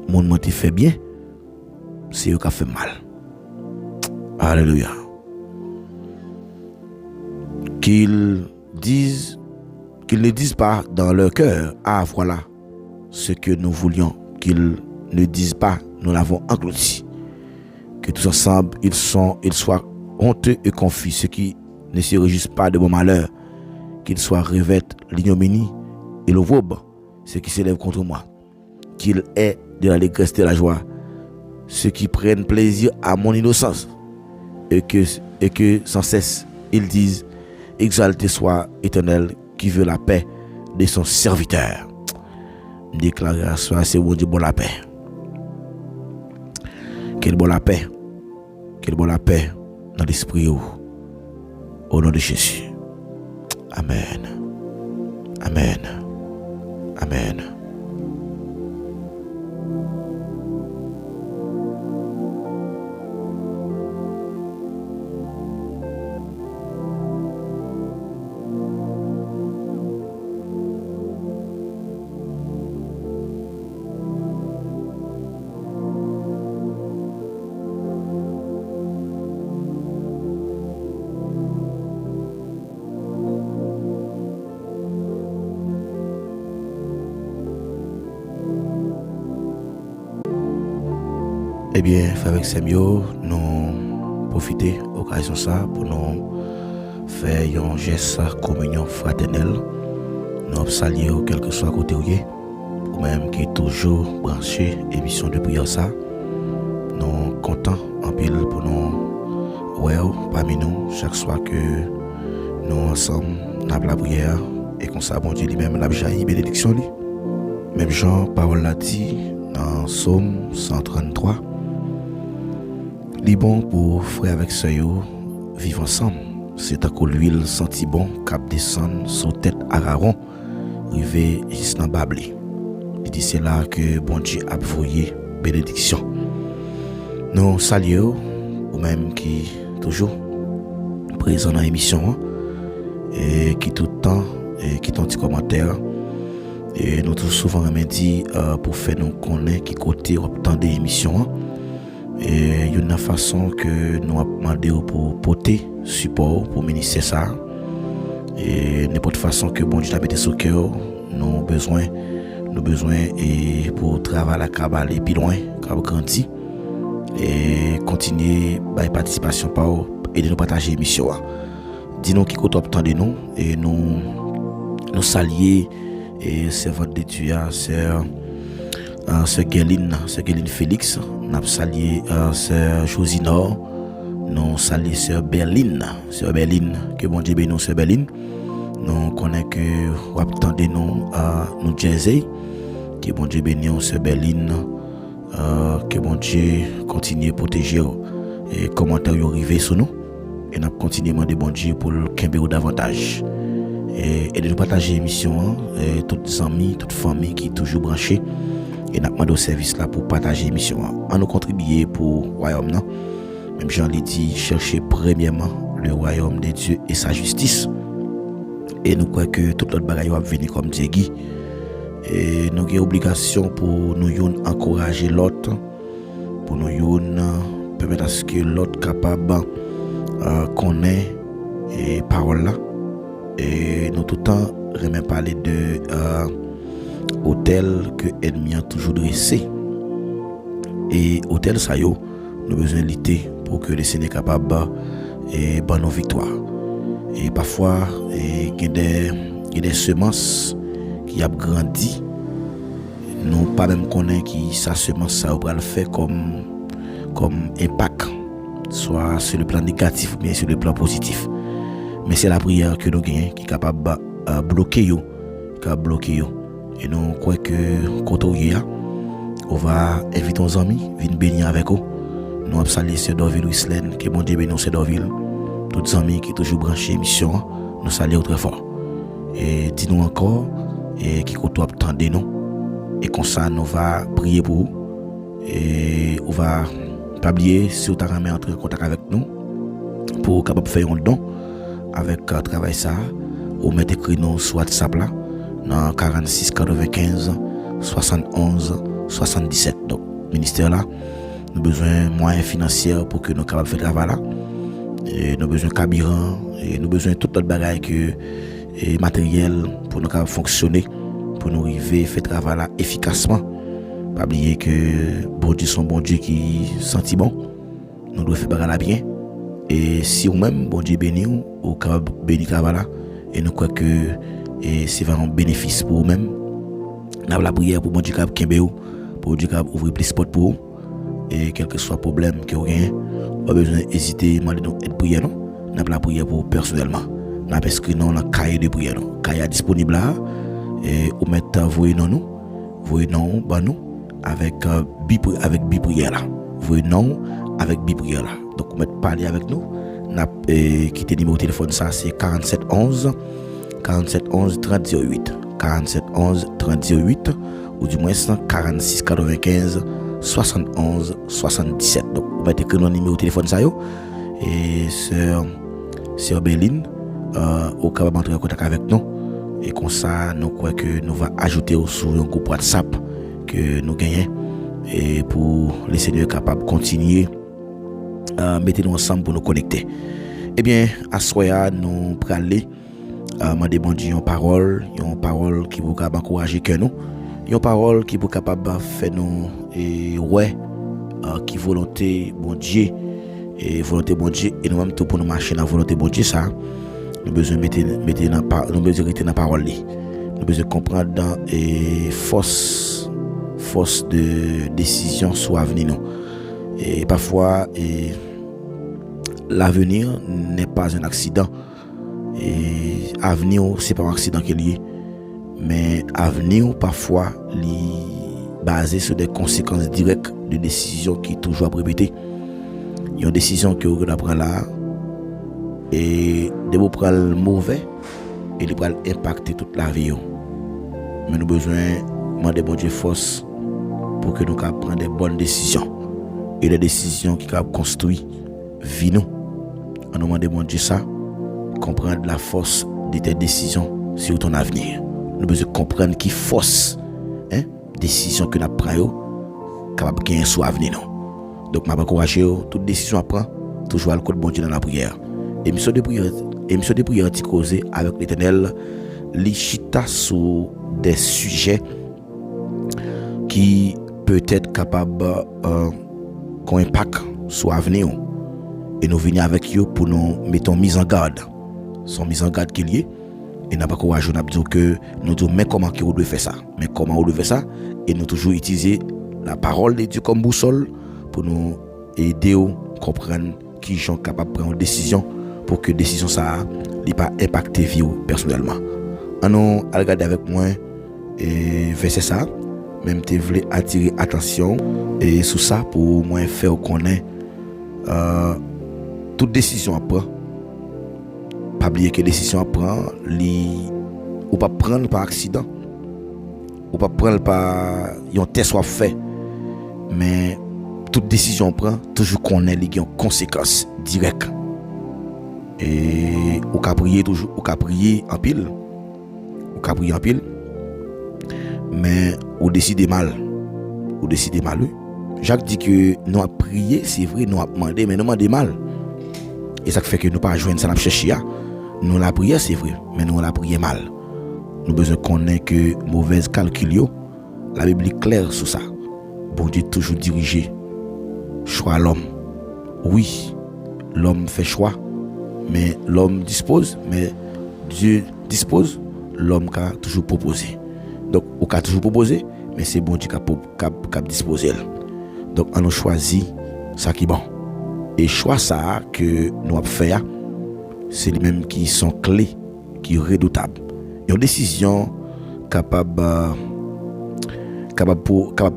Mon monde fait bien. C'est eux qui ont fait mal. Alléluia. Qu'ils ne disent pas dans leur cœur, ah voilà ce que nous voulions. Qu'ils ne disent pas, nous l'avons englouti. Que tous ensemble, ils soient honteux et confus, ceux qui ne se réjouissent pas de mon malheur. Qu'ils soient revêtus l'ignominie et l'opprobre, ceux qui s'élèvent contre moi. Qu'il ait de l'allégresse et de la joie, ceux qui prennent plaisir à mon innocence. Et que sans cesse, ils disent, exalté soit Éternel qui veut la paix de son serviteur. Déclaration, c'est bon Dieu, bon la paix. Quelle bonne la paix. Quelle bonne la paix dans l'esprit au nom de Jésus. Amen. Amen. Amen. Eh bien, avec Semio, nous profiter de l'occasion ça pour nous faire un geste communion fraternelle. Nous saluer quel que soit côté ou même qui est toujours branché émission de prière ça. Nous contents en pile pour nous ouais parmi nous chaque soir que nous ensemble n'a la prière et qu'on ça bon Dieu lui-même n'a jailli bénédiction lui. Même Jean parole l'a dit dans Psaume 133. Li bon pour frère avec sœur vivre ensemble. C'est à cause l'huile senti bon cap descend sous tête Aaron rivé juste dans Babli. Il dit c'est là que bon Dieu a envoyé bénédiction. Nous saluons ou même qui toujours présent dans l'émission et qui tout le temps et qui ton petit commentaire et nous tout souvent dit pour faire nous connaître qui côté obtendre des émissions et il y a une façon que nous avons demandé pour porter support pour ministère ça et n'importe façon que bon Dieu t'a mis sur cœur nous besoin et pour travailler à cabale et plus loin pour grandir et continuer par participation par aider nous partager l'émission dis-nous qui côté obtendre nous et nous saluer et servante de Dieu sœur Guéline Félix, nous salué sœur Josinor, nous salué sœur Berline, que bon Dieu bénisse sœur Berline. Nous connaissons que vous attendez nous Jersey, que bon Dieu bénisse sœur Berline, que bon Dieu continue à protéger et commentaires arrivés sur nous et nous continuons à demander bon Dieu pour le camber davantage. Et de nous partager l'émission, toutes les amis, toute famille qui est toujours branchée. Et nous demandons au service là pour partager l'émission. En nous contribuer pour le royaume. Même Jean l'a dit, chercher premièrement le royaume de Dieu et sa justice. Et nous croyons que toute l'autre bagaille va venir comme Dieu Guy. Et nous avons obligation pour nous encourager l'autre, pour nous permettre à ce que l'autre capable connaît et parole là. Et nous tout le temps remet parler de hôtel que l'ennemi a toujours dressé. Et hôtel ça yo, nous avons besoin de lutter pour que le Seigneur soit capable et bonne nos victoires. Et parfois il y a des semences qui ont grandi. Nous pas même connaît qui sa semence ça va le faire comme impact, soit sur le plan négatif ou bien sur le plan positif. Mais c'est la prière que nous gagnons qui est capable de bloquer yo, et nous croyons que quand on va inviter nos amis venir bénir avec nous. Nous allons saluer Sœur Dorville Wislaine, que bon Dieu bénisse Sœur Dorville. Tous les amis qui sont toujours branchés émission, nous saluons très fort. Et dis-nous encore et qui côté attendez nous et comme ça nous va prier pour vous et on va pas oublier si vous avez entrer en contact avec nous pour capable faire un don avec travail ça ou mettre écrit nous sur WhatsApp là dans 46 95 71 77. Donc ministère là nous besoin moyens financiers pour que nous capable faire travail là et nous besoin carburant et nous besoin toute autre bagaille que et matériel pour nous capable fonctionner pour nous arriver faire travail là efficacement. Pas oublier que bon Dieu son bon Dieu qui senti bon nous devons faire bagaille là bien. Et si vous-même, bon Dieu béni ou capable béni travail là, et nous croyons que c'est vraiment un bénéfice pour vous-même. Nous avons la prière pour bon Dieu capable kembe ou, pour Dieu capable ouvrir plus de portes pour vous. Et quel que soit le problème que vous avez, pas besoin d'hésiter à demander notre prière. Nous avons la prière pour vous personnellement. Nous avons inscrit dans le cahier de prière. Le cahier est disponible là, et vous mettez voyez non nous, avec bi prière là. Voyez non avec bi prière là. Donc vous mettez parler avec nous. Quitter le numéro de téléphone ça c'est 47 11 30 08 47 11 30 08 ou du moins 46 95 71 77. Donc vous mettez que le numéro de téléphone ça yo et sœur Berline au capable d'entrer en contact avec nous et comme ça nous croyons que nous va ajouter sur un groupe WhatsApp que nous gagnons et pour les seigneurs capables de continuer mettez-nous ensemble pour nous connecter. Eh bien, à soya nous praler demander bon Dieu une parole qui vous capable encourager que nous, une parole qui vous capable faire nous et ouais qui volonté bon Dieu et volonté bon Dieu et nous même tout pour nous marcher dans volonté bon Dieu ça nous besoin mettre nous besoin rester dans parole li nous besoin comprendre dans et force de décision sur avenir nous et parfois l'avenir n'est pas un accident et avenir c'est pas un accident qui est lié mais avenir parfois basé sur des conséquences directes de décisions qui toujours répétées. Il y a une décision que vous prenez là et de vous prendre le mauvais et il va impacter toute la vie. Mais nous avons besoin de demander bon Dieu force pour que nous prenions des bonnes décisions et des décisions qui construisent vie nous. On nous demande bon Dieu ça, comprendre la force de tes décisions sur ton avenir. Nous devons comprendre qui force décision que nous prenons capable de gagner sur l'avenir. Donc, je vais encourager toute décision à prendre, toujours à le bon Dieu dans la prière. Et mission de prière anti-causée avec l'Éternel, l'Ichita sur des sujets qui peut être capable qu'on impact sur l'avenir. Et nous venons avec eux pour nous mettre en mise en garde. Son mise en garde qu'il y est. Et n'a pas courage, on a dit que nous disons mais comment on doit faire ça, mais comment on doit faire ça, et nous toujours utiliser la parole de Dieu comme boussole pour nous aider à comprendre qui sont capables de prendre une décision pour que décision ça n'ait pas impacté vie personnellement. On a regardé avec moi et verset ça, même tu voulais attirer attention et sur ça pour moi faire connaître toute décision à prendre. Pas oublier que décision à prendre ou pas prendre par accident ou pas prendre par un test soit fait mais toute décision prend toujours qu'on ait les conséquences directes et ou qu'a prier toujours ou qu'a prier en pile mais ou décider mal Jacques dit que nous a prié c'est vrai nous a demandé mais nous demandé mal et ça fait que nous pas joindre ça n'a chercher. Nous la prière c'est vrai, mais nous la prière mal. Nous besoin connaître que mauvaise calcul la Bible est claire sur ça. Bon Dieu toujours diriger choix l'homme. Oui, l'homme fait choix, mais l'homme dispose, mais Dieu dispose, l'homme a toujours proposé. Donc on a toujours proposé, mais c'est bon Dieu qui a disposé. Donc on a choisi ça qui est bon. Et choix ça que nous avons fait c'est les mêmes qui sont clés, qui sont redoutables. Une décision capable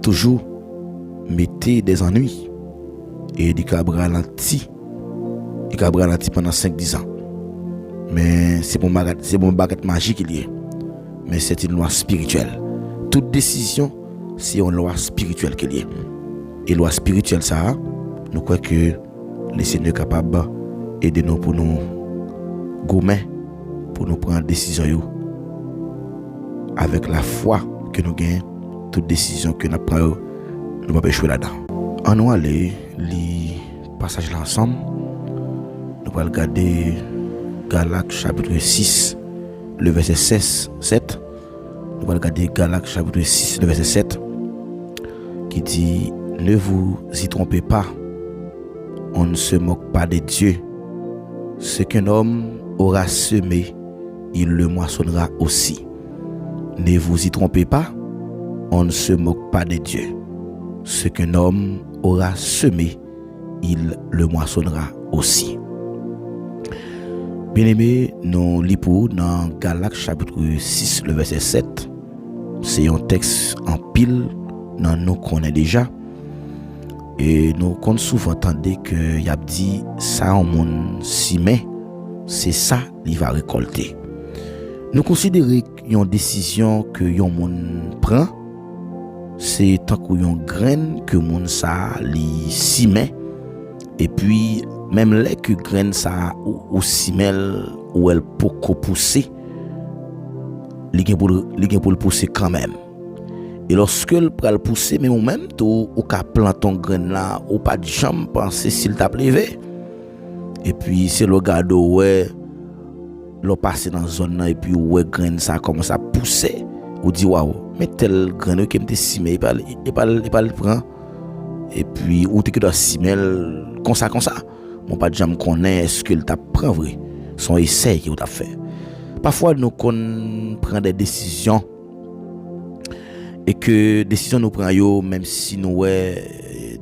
toujours mettre des ennuis et qui capable ralentir pendant 5-10 ans. Mais c'est bon baguette magique il y a. Mais c'est une loi spirituelle. Toute décision, c'est une loi spirituelle qu'il y a. Et loi spirituelle ça, nous croyons que le Seigneur est capable d'aider nous pour nous gourmet pour nous prendre décision avec la foi que nous gagnons toute décision que nous prenons nous pas échouer là-dedans. On va aller les passages là ensemble. Nous allons regarder Galates chapitre 6 le verset 7. Nous allons regarder Galates chapitre 6 le verset 7 qui dit ne vous y trompez pas, on ne se moque pas de Dieu. Ce qu'un homme aura semé, il le moissonnera aussi. Ne vous y trompez pas, on ne se moque pas de Dieu. Ce qu'un homme aura semé, il le moissonnera aussi. Bien-aimés, nous lisons dans Galates chapitre 6, le verset 7. C'est un texte en pile, nous connaissons déjà. Et nous comptons souvent entendre que y a dit ça en monde si mais c'est ça il va récolter. Nous considérons une décision que yon monde prend c'est tant qu'une graine que monde ça li si mais et puis même les que graine ça ou si mais ou elle peut pousser li gen pour le pousser quand même. Et lorsque le pral pousser mais ou même tout ou ka planter ton graine là ou pas de jambe penser s'il t'a levé et puis c'est le garde ouais l'on passe dans zone là et puis ouais graine ça commence à pousser ou dit waouh mais tel graine qui me simé il pas le prend et puis ou t'es que dans simel comme ça mon pas jamais connaît est-ce que t'a prend vrai son essai qui t'a fait. Parfois nous prend des décisions et que décision nous prend yo même si nous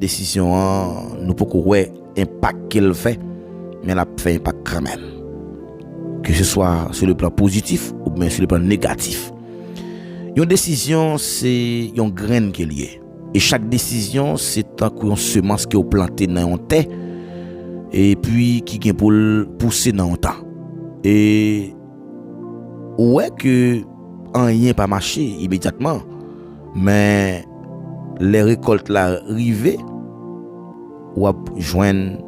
décision nous pas ouais impact qu'elle fait mais elle a fait impact quand même, que ce soit sur le plan positif ou bien sur le plan négatif. Une décision c'est une graine qui est liée et chaque décision c'est une semence qui est plantée dans un terre et puis qui vient pour pousser dans un temps et ouais que rien pas marché immédiatement mais les récoltes là arrivées ou joindre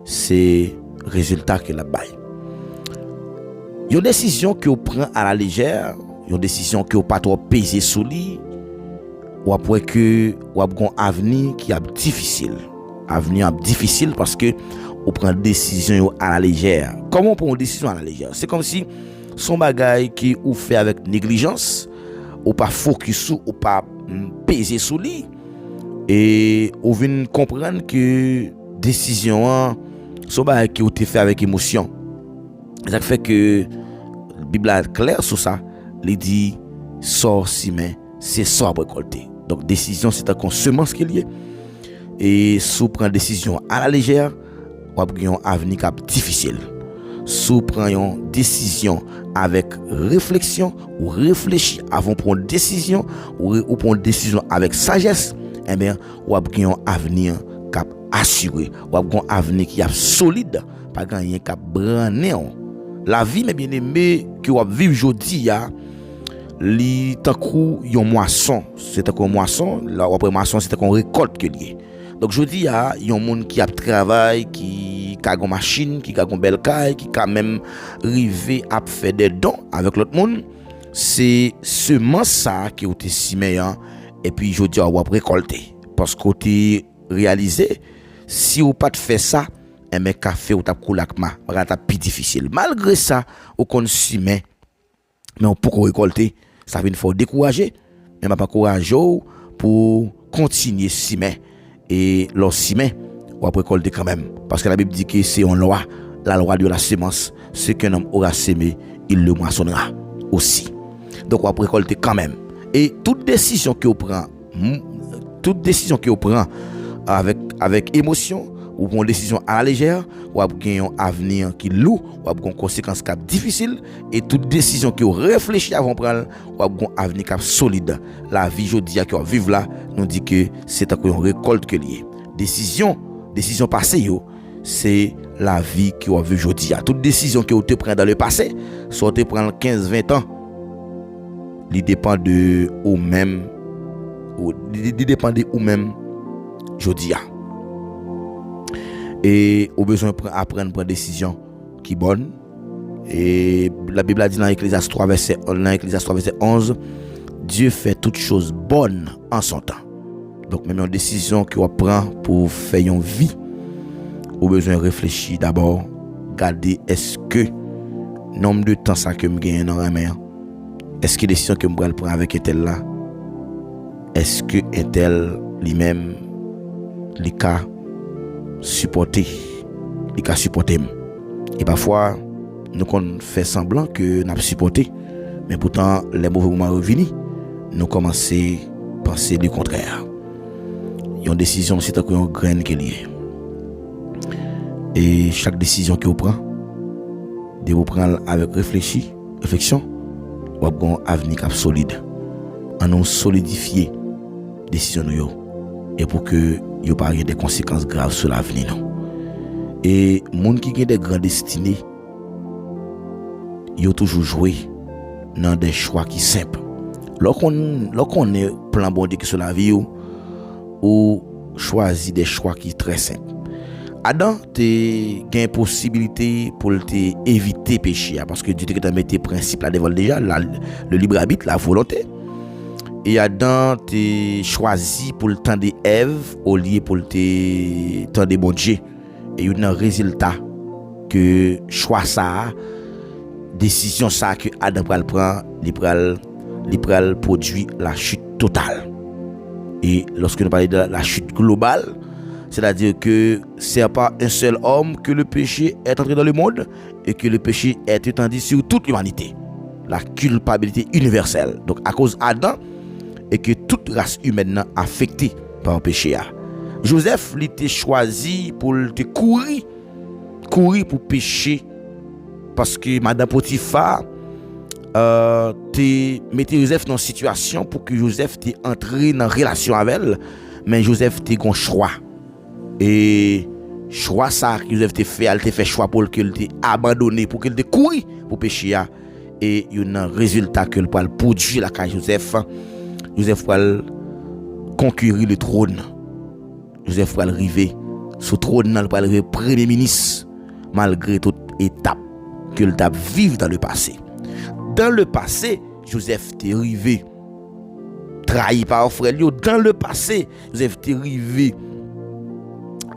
ces résultats que la bail. Une décision que on prend à la légère, une décision que on pas trop peser sur lui ou après que ou a un avenir qui est difficile parce que on prend décision à la légère. Comment on prend une décision à la légère? C'est comme si son bagage qui ou fait avec négligence ou pas focus ou pas peser sur lui et on vient comprendre que décision son bagage qui ou te fait avec émotion. Ça fait que la Bible est claire sur ça. Il dit sort si mais c'est sort récolter. Donc décision c'est un semence qui est lié et sous prend décision à la légère ou a un avenir difficile. Sous prend une décision avec réflexion ou réfléchir avant de prendre une décision ou prendre une décision avec sagesse, eh bien ou a un avenir cap assuré, ou a un avenir qui est solide, pas gagner cap branné. La vie mes bien-aimés que vous vivez aujourd'hui li tant kou yon moisson, c'est un moisson, là après moisson c'est une récolte que lié. Donc je dis yon monde qui a travail, qui a une machine, qui a une belle caille, qui a même rivé à faire des dons avec l'autre monde, c'est semence ça qui est si meilleur et puis je dis on va récolter parce que tu réalisé si ou pas de faire ça et mais café ou t'a koulakma, c'est plus difficile. Malgré ça, on consomme mais on peut récolter, ça veut faut décourager, mais pas encourager pour continuer simer et leur simer ou après récolter quand même parce que la Bible dit que c'est une loi, la loi de la semence, ce qu'un homme aura semé, il le moissonnera aussi. Donc on va récolter quand même. Et toute décision que on prend avec émotion ou une décision à la légère, ou à un avenir qui lourd, ou à une conséquence qui difficile, et toute décision qui réfléchit avant de prendre, ou à un avenir qui solide. La vie aujourd'hui qui vivre là, nous dit que c'est une récolte que lié. Décision passée, c'est la vie qui va vivre aujourd'hui. Toute décision que vous te prend dans le passé, soit te prend 15-20 ans, il dépend de vous-même, aujourd'hui. Et au besoin apprendre à prendre des décisions qui bonnes. Et la Bible a dit dans Ecclésiaste 3 verset 11, Dieu fait toutes choses bonnes en son temps. Donc même une décision qu'on prend pour faire une vie, au besoin réfléchir d'abord, garder est-ce que nombre de temps ça que me gagne dans la mer, est-ce que décision que me prendre avec elle là, est-ce que est-elle lui-même les cas supporter, et parfois nous fait semblant que nous supporté, mais pourtant les mauvais moments revenus, nous commençons à penser le contraire. Une décision c'est une graine qui est liée et chaque décision que vous prenez de vous prendre avec réflexion ou un avenir solide en nous solidifier décision nous et pour que il n'y a pas des conséquences graves sur l'avenir. Et les gens qui ont des grandes destinées, ils ont toujours joué dans des choix qui sont simples. Lorsqu'on est plan bon Dieu sur la vie, ou choisit des choix qui sont très simples. Adam, tu as une possibilité pour éviter péché, parce que Dieu t'a mis tes principes là devant déjà, le libre arbitre, la volonté. Et Adam t'es choisi pour le temps de Ève au lieu pour le temps de bon Dieu. Et il y a un résultat que choix ça, décision ça que Adam prend, il produit la chute totale. Et lorsque nous parlons de la chute globale, C'est-à-dire que c'est pas un seul homme que le péché est entré dans le monde et que le péché est étendu sur toute l'humanité. La culpabilité universelle. Donc à cause d'Adam, et que toute race humaine est affectée par le péché. Joseph, il était choisi pour te courir pour pécher parce que Madame Potiphar mettait Joseph dans une situation pour que Joseph t'est entré dans une relation avec elle, mais Joseph t'est un choix. Et choix ça que Joseph t'a fait, elle t'a fait choix pour qu'il t'ait abandonné, pour qu'il t'ait couru pour pécher. Et il y a un résultat que le poil produit la case Joseph. Joseph va conquérir le trône. Joseph va arriver sur le trône, il va arriver premier ministre, malgré toute étape que le t'a vivre dans le passé. Dans le passé, Joseph est arrivé trahi par frère. Dans le passé, Joseph est arrivé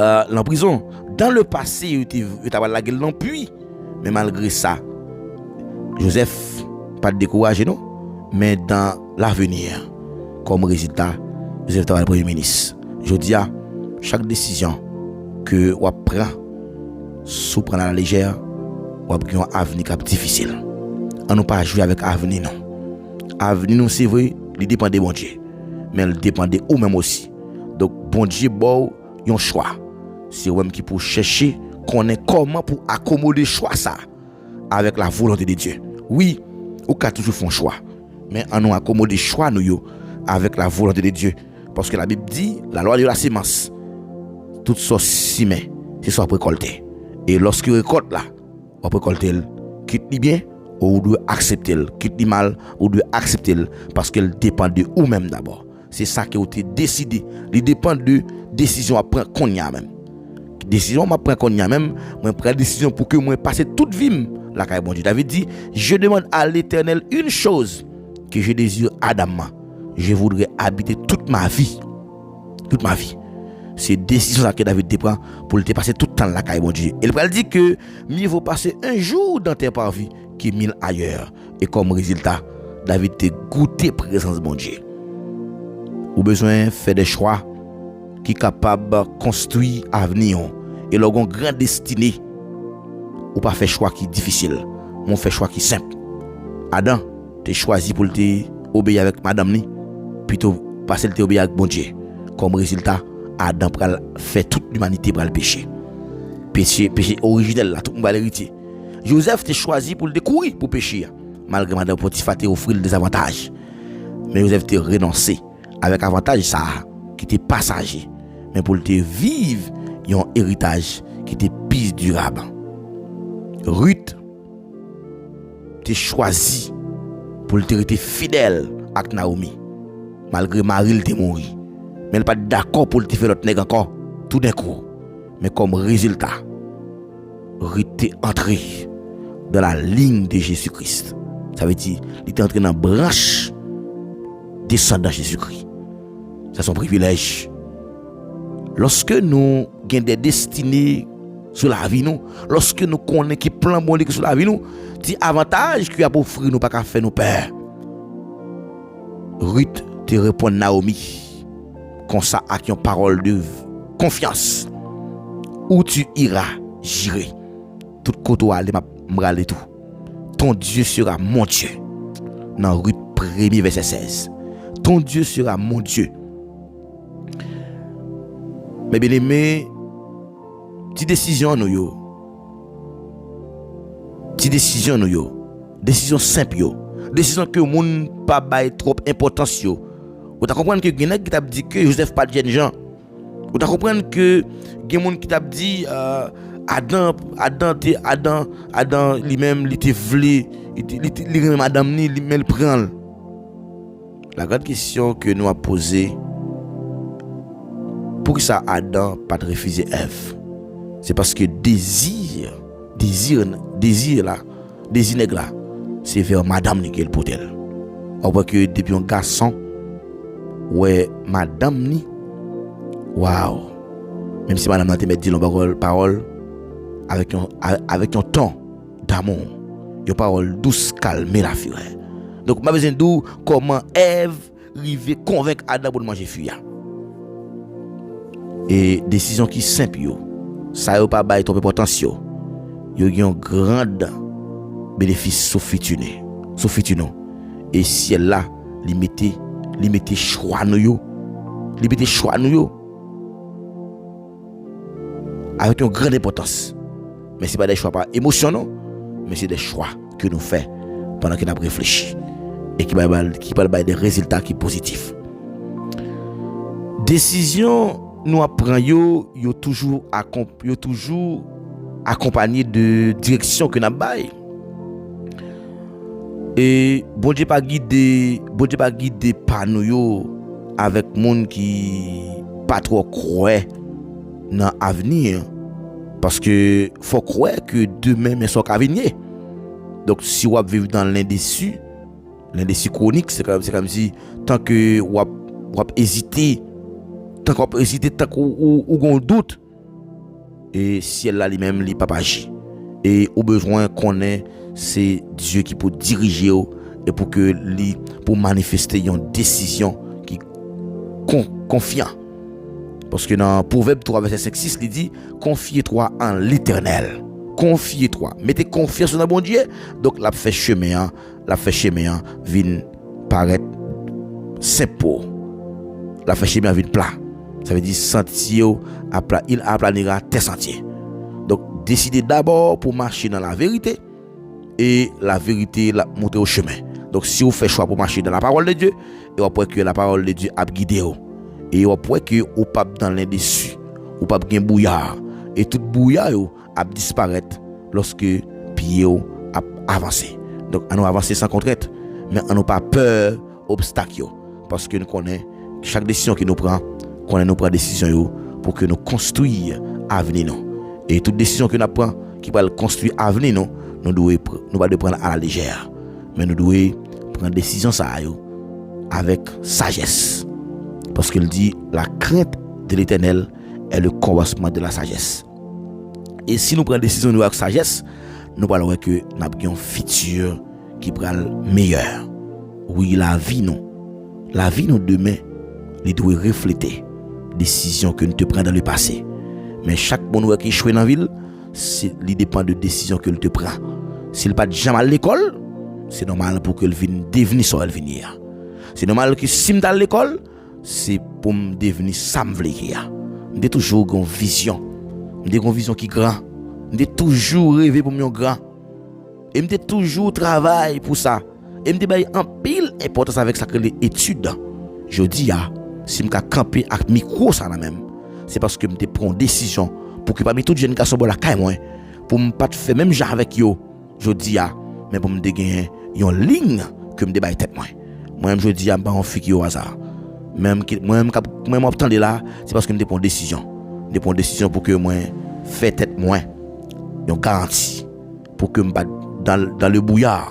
en prison. Dans le passé, il était la gueule dans le puits. Mais malgré ça, Joseph pas découragé non, mais dans l'avenir, comme résultat, Joseph est le premier ministre. Je dis à chaque décision que on prend, sous prendre à la légère, on prend un avenir difficile. On ne pas jouer avec l'avenir non. L'avenir non c'est vrai, il dépend de bon Dieu, mais il dépend de ou même aussi. Donc bon Dieu bon, un choix. C'est vous-même qui pour chercher connaître comment pour accommoder choix ça avec la volonté de Dieu. Oui, ou qu'à toujours font choix, mais on nous accommode choix nous avec la volonté de Dieu, parce que la Bible dit la loi de la sémence, toute sorte semée, c'est soit récolter. Et lorsque récolte là, on récolter, quitte bien ou doit accepter, quitte mal ou doit accepter, parce qu'elle dépend de ou même d'abord. C'est ça qui a été décidé. Il dépend de décision à prendre qu'on y a même. Décision à prendre qu'on y a même, moi prends décision pour que moi passe toute vie. La caille bon Dieu. David dit, je demande à l'Éternel une chose que je désire adamant. Je voudrais habiter toute ma vie. Toute ma vie. C'est décision que David prend pour le passer tout le temps la caille bon Dieu. Il dit que mieux vaut passer un jour dans tes parvis que 1000 ailleurs. Et comme résultat, David te goûté présence bon Dieu. Ou besoin de faire des choix qui sont capables de construire l'avenir. Et leur grande destinée. Ou pas faire choix qui est difficile, on fait choix qui est simple. Adam, tu choisi pour te obéir avec madame ni, plutôt passer te obéir avec bon Dieu. Comme résultat, Adam pral fait toute l'humanité pour le péché. Péché originel là, tout le monde va l'hériter. Joseph te choisi pour le courir pour pécher, malgré madame Potiphar te offrir des avantages. Mais Joseph te renoncé avec avantage ça qui était passager, mais pour te vivre un héritage qui était plus durable. Ruth t'es choisi pour te rester fidèle à Naomi malgré Marie t'est mort, mais elle pas d'accord pour te faire l'autre nègre encore tout d'un coup. Mais comme résultat, Ruth t'est entré dans la ligne de Jésus-Christ. Ça veut dire il est entré dans la branche descendant Jésus-Christ. C'est son privilège. Lorsque nous avons des destinées sur la vie nous, lorsque nous connaissons qui plan bon sur la vie nous, ti avantage qu'il y a pour offrir nous pas qu'à faire nos pères. Ruth te répond Naomi comme ça avec une parole de confiance. Où tu iras, j'irai. Tout côté où aller m'aller tout. Ton Dieu sera mon Dieu. Dans Ruth 1er verset 16. Ton Dieu sera mon Dieu. Mais bien aimé, petite décision nous yo. Petite décision nous yo. Décision simple yo. Décision que monde pas bail trop importance yo. Vous ta comprendre que gen qui t'a dit que Joseph pas de jeune gens. Vous ta comprendre que gen monde qui t'a dit Adam lui-même il était vle, il madame ni lui-même prend. La grande question que nous a posée, pour que ça Adam pas refuser Ève, c'est parce que désir là, c'est vers madame ni qu'elle pour elle. On voit que depuis un garçon, ouais, madame ni, waouh, même si madame n'a pas dit parole avec un ton d'amour, une parole douce, calme la fureur. Donc, ma besoin d'où comment Ève arrive convaincre Adam pour manger fuya. Et décision qui simple yo. Ça yo pas bail trop importance yo. Yo gen un grand bénéfice sur futur. Et ciel là, li mette choix nou yo. Li mette choix nou yo. Avec une grande importance. Mais ce n'est pas des choix par émotion, non, mais c'est des choix que nous faisons pendant que nous avons réfléchi et qui parlent des résultats qui sont positifs. Décision, nous apprenons, yo toujours accompagné de direction que nous avons. Et bon Dieu pas guidé par nous avec monde qui pas trop croit dans l'avenir, parce que faut croire que demain mais soit venir. Donc si on vivre dans l'indécis chronique, c'est comme si tant que on hésiter, tant qu'on doute, et si elle a lui-même li pas agir, et au besoin qu'on ait, c'est Dieu qui peut diriger et pour manifester une décision qui confiant. Parce que dans Proverbe 3, verset 5-6, il dit confiez-toi en l'Éternel. Confiez-toi. Mettez confiance dans bon Dieu. Donc, la fait chemin, vient paraître simple. La fait chemin vient plat. Ça veut dire sentier il aplanira tes sentiers. Donc, décidez d'abord pour marcher dans la vérité. Et la vérité, la monter au chemin. Donc, si vous faites choix pour marcher dans la parole de Dieu, et vous pouvez que la parole de Dieu a guidé vous. Et vous pouvez que vous pas dans l'indécis, ou pas gen bouillard. Et tout bouillard a disparaître lorsque pied a avancé. Donc, on a avancé sans contrainte, mais on n'a pas peur obstacle parce que nous connaissons chaque décision que nous prenons, nous prenons décision pour que nous construisons l'avenir. Et toute décision que nous prenons qui va construire l'avenir, nous devons pas prendre à la légère, mais nous devons prendre décision ça avec sagesse. Parce qu'il dit, la crainte de l'Éternel est le commencement de la sagesse. Et si nous prenons décision avec sagesse, nous parlons que nous avons un futur qui sera meilleur. Oui, la vie nous demain, nous devons refléter les décisions que nous te prenons dans le passé. Mais chaque bon qui échoue dans la ville, il dépend de décisions que nous te prenons. S'il pas jamais à l'école, c'est normal pour qu'il vienne devenir ça elle venir. C'est normal que si je suis à l'école, c'est pour me devenir ça me vle ki a. M'de toujours une vision. M'de une vision qui grand. M'de toujours rêver pour mon grand. Et m'de toujours travailler pour ça. Et m'de bay en pile importance avec ça que les études. Je dis si m'ka camper avec micro ça même, c'est parce que m'te prend décision pour que parmi tout jeune garçon la caille moi pour me pas faire même genre avec yo. Je dis mais pour me gagner une ligne que me bay tête moi. Moi même je dis pas on fille au hasard. Même obtendre là, c'est parce que je prends décision. Je prends décision pour que moi fait tête moins. Une garantie pour que dans le brouillard,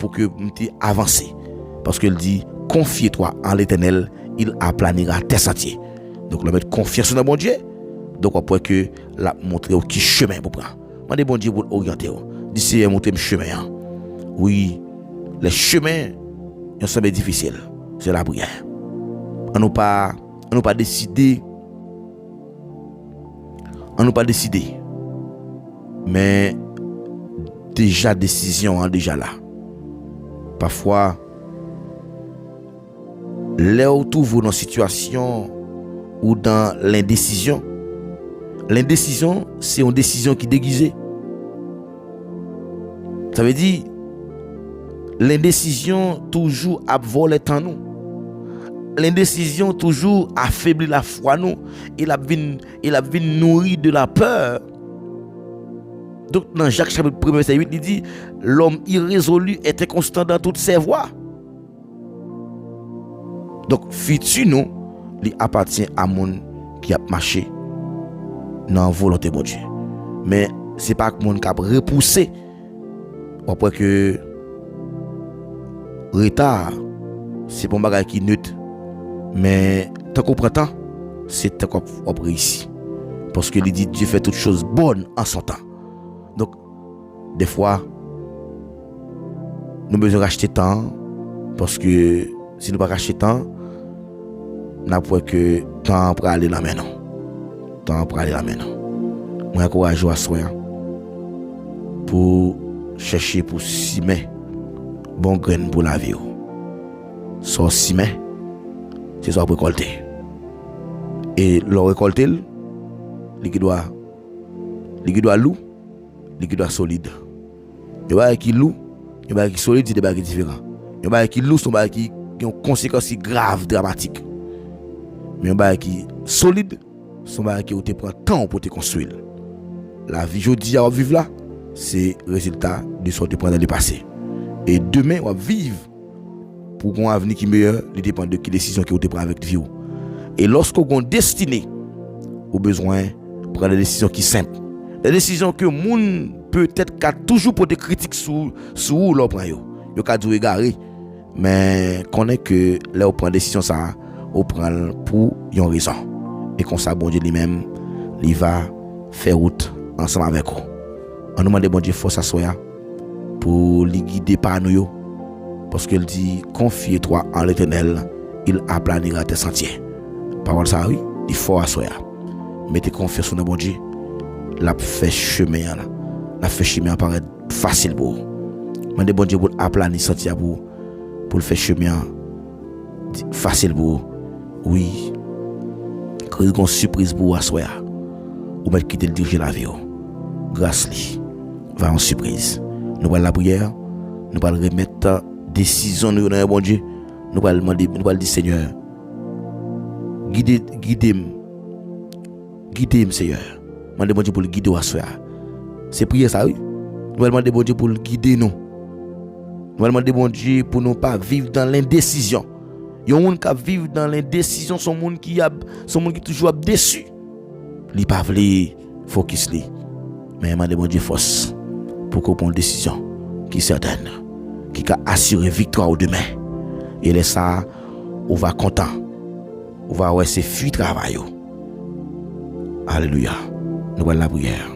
pour que je avance. Parce qu'il dit confie-toi en l'Éternel, il aplanira tes sentiers. Donc le mettre confiance dans mon Dieu. Donc on peut que la montrer au qui chemin pour prendre. Moi des bon Dieu pour orienter. D'ici montrer le chemin. Oui, les chemins sont difficiles. C'est la prière. On n'a pas décidé. Mais déjà décision déjà là. Parfois, là où tu vois dans une situation ou dans l'indécision, c'est une décision qui est déguisée. Ça veut dire l'indécision toujours a volé en nous. L'indécision toujours affaiblit la foi nous. Il a venu nourrir de la peur. Donc dans Jacques chapitre 1 verset 8 il dit l'homme irrésolu est inconstant dans toutes ses voies. Donc futur nous il appartient à monde qui a marché dans la volonté de Dieu. Mais c'est pas que monde qui a repoussé après que retard c'est bon bagage qui neutre. Mais tant qu'on prend temps, c'est tant qu'on réussit. Parce que il dit Dieu fait toutes choses bonnes en son temps. Donc, des fois, nous avons besoin d'acheter temps. Parce que si nous ne pas racheter temps, n'a pas que temps pour aller là maintenant. Temps pour aller là maintenant. Moi encourage à soi pour chercher pour simer bon grain pour la vie. Soit simer, c'est soit récolter. Et le récolter, il doit loup, il doit solide. Il y a qui loup, il y a qui solide, c'est des bagages différents. Il y a qui loup, sont des qui ont conséquences graves, dramatiques. Mais il y a qui solide, sont des qui ont prend temps pour te construire. La vie aujourd'hui à vivre là, c'est le résultat de ce que tu prends dans le passé. Et demain, on va vivre pour un avenir qui est meilleur, il dépend de quelle décision que vous prenez avec vie. Et lorsque vous avez destiné, vous avez besoin de prendre des décisions qui sont simples. Des décisions que le monde peut-être toujours pour des critiques sur où l'on prend. Vous avez dû égarer. Mais connaît que là, vous prenez des décisions, ça, vous prenez pour une raison. Et comme ça, bon Dieu lui-même, il va faire route ensemble avec vous. On nous demande bon Dieu force à soi pour les guider par nous. Parce qu'il dit, confie-toi en l'Éternel, il aplanira tes sentiers. Parole ça, oui, il faut à soi. Mettez confiance en bon Dieu. La fait chemin, la fait chemin paraît facile pour vous. Demandez bon Dieu pour aplanir sentier pour le faire chemin facile pour vous. Oui. Quand il y a une surprise pour vous à soi, ou mettre quitter le diriger la vie. Grâce lui, va en surprise. Nous allons la prière, nous allons remettre décision dans le bon Dieu. Nous allons demander, nous allons dire Seigneur, guidez-moi Seigneur. Demandez bon Dieu pour le guider à soi. C'est prier ça oui. Nous allons demander bon Dieu pour le guider nous. Nous allons demander bon Dieu pour ne pas vivre dans l'indécision. Il y a un monde qui vit dans l'indécision, son monde qui toujours déçu. Il pas veut focus li. Mais demandez bon Dieu force pour qu'on prenne une décision qui est certaine, qui va assurer victoire au demain. Et là ça, on va content. On va avoir ces fruits de travail. Alléluia. Nous allons la prière.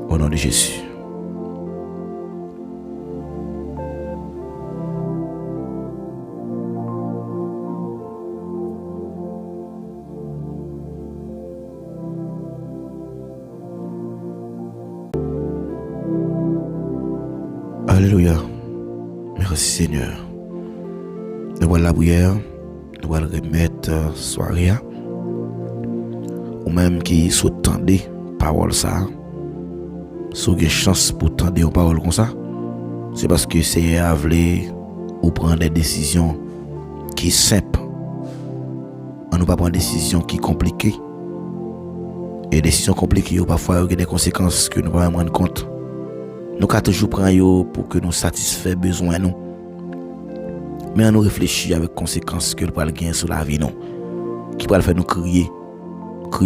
Au nom de Jésus. Alléluia. Merci Seigneur. Nous allons la prière. Nous allons remettre soirée. Ou même qui s'attendait parole ça. Si vous avez chance pour tendre une parole comme ça, c'est parce que c'est à voler ou prendre des décisions qui sont simples. On ne peut pas prendre des décisions qui sont compliquées. Et des décisions compliquées, parfois, il y a des conséquences que nous ne pouvons pas rendre compte. Nous avons toujours prendre pour que nous satisfaisons besoin nous. Mais on nous réfléchit avec conséquences que nous pouvons gagner sur la vie nous. Qui peut faire nous crier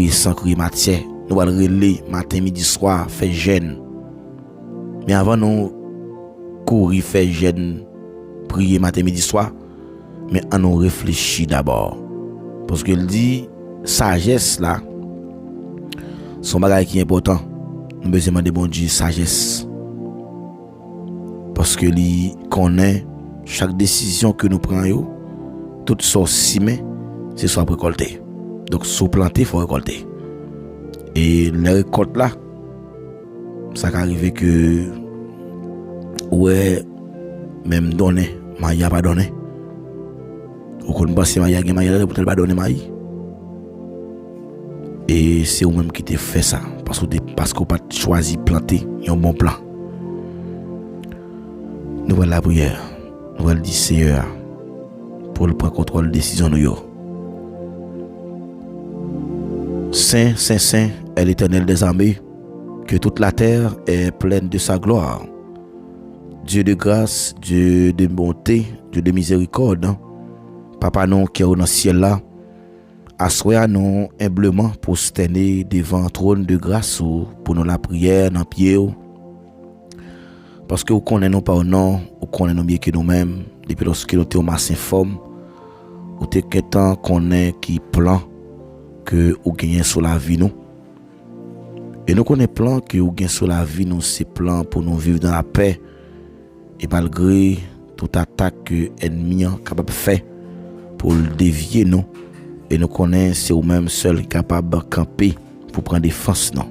sans crier matière. Nous allons relayer matin, midi, soir, faire jeûne. Mais avant nous courir, faire jeûne, prier matin, midi, soir, mais on nous réfléchit d'abord. Parce qu'il dit, sagesse là, son bagage qui est important. Nous besoin demander bon Dieu sagesse. Parce que lui connaît chaque décision que nous prenons, toute sorte simée, c'est soit récolter. Donc, sous planter, il faut récolter. Et les récoltes là, ça peut arriver que, ouais, même donner, Maïa pas donné. Ou qu'on pense Maïa peut-être pas donner Maïa. Et c'est vous-même qui te fait ça. Parce que vous pas choisi planter un bon plan. Nous allons la prière. Nous allons dire Seigneur pour le prendre contrôle de décision de nous. Saint, Saint, Saint est l'Éternel des armées, que toute la terre est pleine de sa gloire. Dieu de grâce, Dieu de bonté, Dieu de miséricorde. Papa non qui est dans le ciel là, assoyons-nous humblement prosternés devant le trône de grâce pour nous la prière dans pied. Parce que nous connaissons pas au nom, nous connaissons mieux que nous-mêmes, depuis lorsque nous sommes en forme, nous sommes connaît qui plan que nous gagnons sur la vie nous. Et nous connaissons plan que nous gagnons sur la vie nous, c'est plan pour nous vivre dans la paix. Et malgré toute attaque que l'ennemi est capable de faire pour le dévier nous, et nous connaissons c'est vous-même seul capable de camper pour prendre défense non.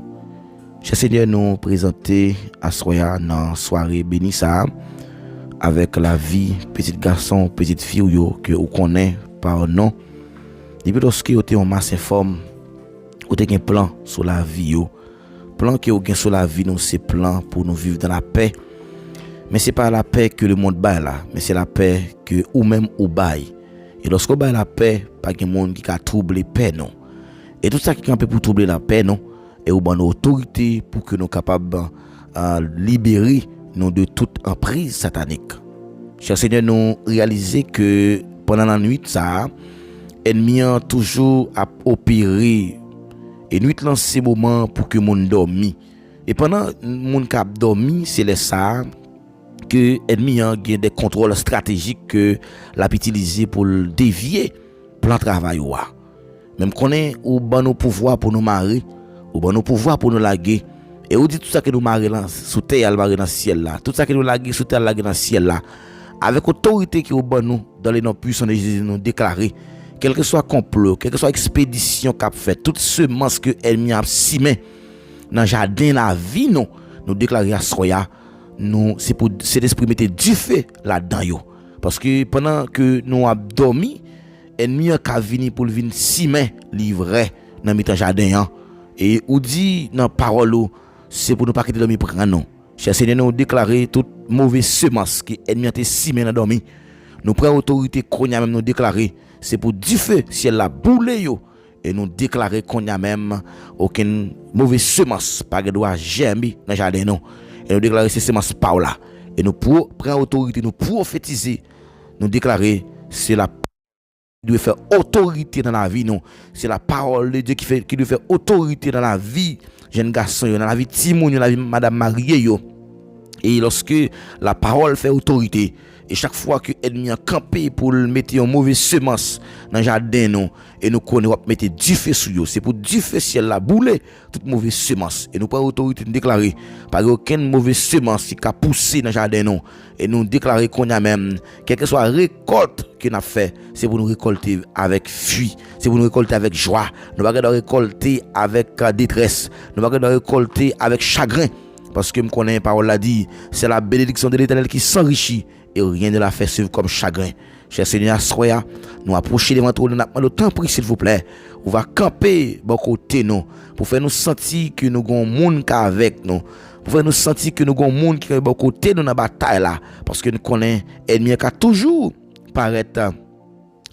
Cher Seigneur, nous présenter à soya dans soirée bénie ça avec la vie petit garçon, petite fille que vous connaissez par nom. Depuis lorsque vous êtes en masse informe, vous avez un plan sur la vie plan que vous avez sur la vie, c'est plan pour nous vivre dans la paix. Mais c'est pas la paix que le monde baille là, mais c'est la paix que ou même ou baille. Et lorsque vous baille la paix, pas de monde qui a troublé paix non. Et tout ça qui est pour troubler la paix non, et ou ban autorité pour que nous capables de libérer nous de toute emprise satanique. Cher Seigneur, nous réaliser que pendant la nuit ça ennemi a toujours à opérer et nuit là c'est moment pour que monde dormi. Et pendant monde cap dormi, c'est les ça que ennemi a des contrôles stratégiques que l'a utilisé pour dévier plan travail ou même connaît ou ban nos pouvoirs pour nous marier ou ban nos pouvoirs pour nous laguer et on dit tout ça que nous marier là sous terre al marier dans ciel là tout ça que nous laguer sous terre laguer dans ciel là avec autorité qui au ban nous dans les noms puissants de Jésus nous déclarer quel que soit complot quelle que soit expédition qu'a fait toute semence que ennemi a simé dans jardin la vie nous déclarer à soya nous c'est l'esprit mettre du feu là-dedans yo parce que pendant que nous a dormi ennemi a vini pour venir simer livrer dans mitan jardin et ou dit dans parole c'est pour nous pas quitter dormi prendre non cher Seigneur nous déclarer toute mauvaise semence qui ennemi a été simer dans dormi nous prend autorité qu'on a même nous déclarer c'est pour du feu ciel la boule yo et nous déclarer qu'on a même aucune mauvaise semence pas doit germer dans jardin non et nous déclarer ces semences par là et nous pour prendre autorité nous prophétiser nous déclarer c'est la doit faire autorité dans la vie non c'est la parole de Dieu qui doit faire autorité dans la vie jeune garçon dans la vie Timon dans la vie madame mariée yo et lorsque la parole fait autorité et chaque fois que ennemi a campé pour mettre une mauvaise semence dans le jardin non et nous connaissons mettre du feu sur eux c'est pour du feu ciel la bouler toute mauvaise semence et nous pas autorité de déclarer pas aucune mauvaise semence qui a poussé dans le jardin non et nous déclarer qu'on a même quelle que soit récolte qu'on a fait c'est pour nous récolter avec fuite c'est pour nous récolter avec joie nous pas récolter avec détresse nous pas récolter avec chagrin parce que me connais parole l'a dit c'est la bénédiction de l'Éternel qui s'enrichit et rien ne la fait suivre comme chagrin. Cher Seigneur, soya, nous approcher devant toi, nous avons temps pris s'il vous plaît. On va camper bon côté nous pour faire nous sentir que nous avons monde avec nous. Pour faire nous sentir que nous avons monde qui est bon côté nous dans la bataille là parce que nous connaissons ennemi qui a toujours paraître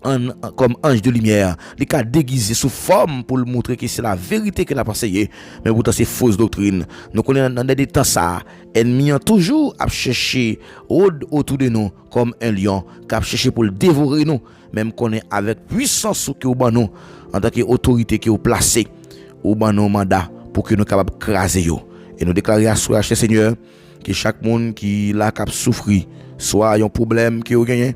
comme ange de lumière, les cas déguisé sous forme pour le montrer que c'est la vérité qu'il a passé, mais pourtant c'est fausse doctrine. Nous connaissons dans des temps ça, ennemi toujours à chercher autour de nous comme un lion, qui a cherché pour le dévorer nous, même qu'on est avec puissance que nous nous en tant qu'autorité qui est placée au nos mandat pour que nous capables craser yo. Et nous déclarer à soi cher Seigneur que chaque monde qui l'a cap souffrir soit un problème qui a gagné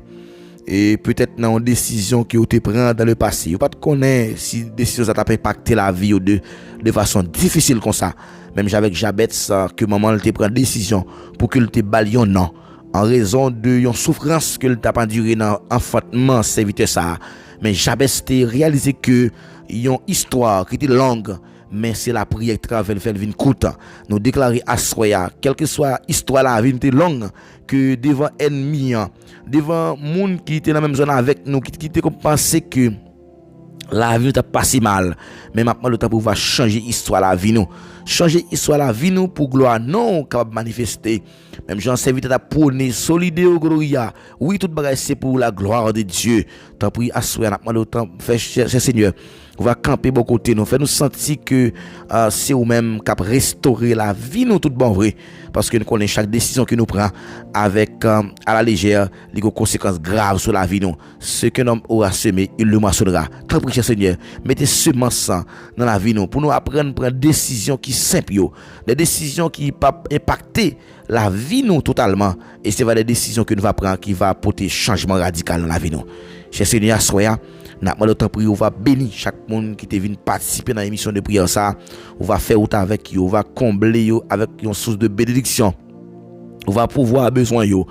et peut-être dans une décision que vous te prend dans le passé vous pas connaître si décision ça t'a impacté la vie de façon difficile comme ça même avec Jabez que maman te prend décision pour que te balion non en raison de une souffrance que t'a enduré dans enfantement serviteur ça mais Jabez te réalisé que une histoire qui était longue mais c'est la prière qui travaille faire vin courte nous déclarer à soya quelle que soit histoire la vie était longue que devant ennemi devant monde qui était dans la même zone avec nous qui était comme penser que la vie t'a passé mal mais maintenant le temps pour pouvoir changer histoire la vie nous pour gloire non capable manifester même Jean serviteur t'a prôné solideo gloria oui toute bagaille c'est pour la gloire de Dieu tant pris à soya maintenant le temps faire cher Seigneur on va camper bon côté nous fait nous sentir que c'est ou même cap restaurer la vie nous tout bon vrai parce que nous connaissons chaque décision que nous prend avec à la légère les conséquences graves sur la vie nous ce que l'homme aura semé il le moissonnera tant pis cher Seigneur mettez semence dans la vie nous pour nous apprendre prendre décision qui simple des décisions qui pas impacter la vie nous totalement et c'est des décisions que nous va prendre qui va apporter changement radical dans la vie nous cher Seigneur soya n'a pas le temps pour on va bénir chaque monde qui te vient participer dans l'émission de prière ça on va faire autant avec eux on va combler eux avec une source de bénédiction on va pouvoir besoin yo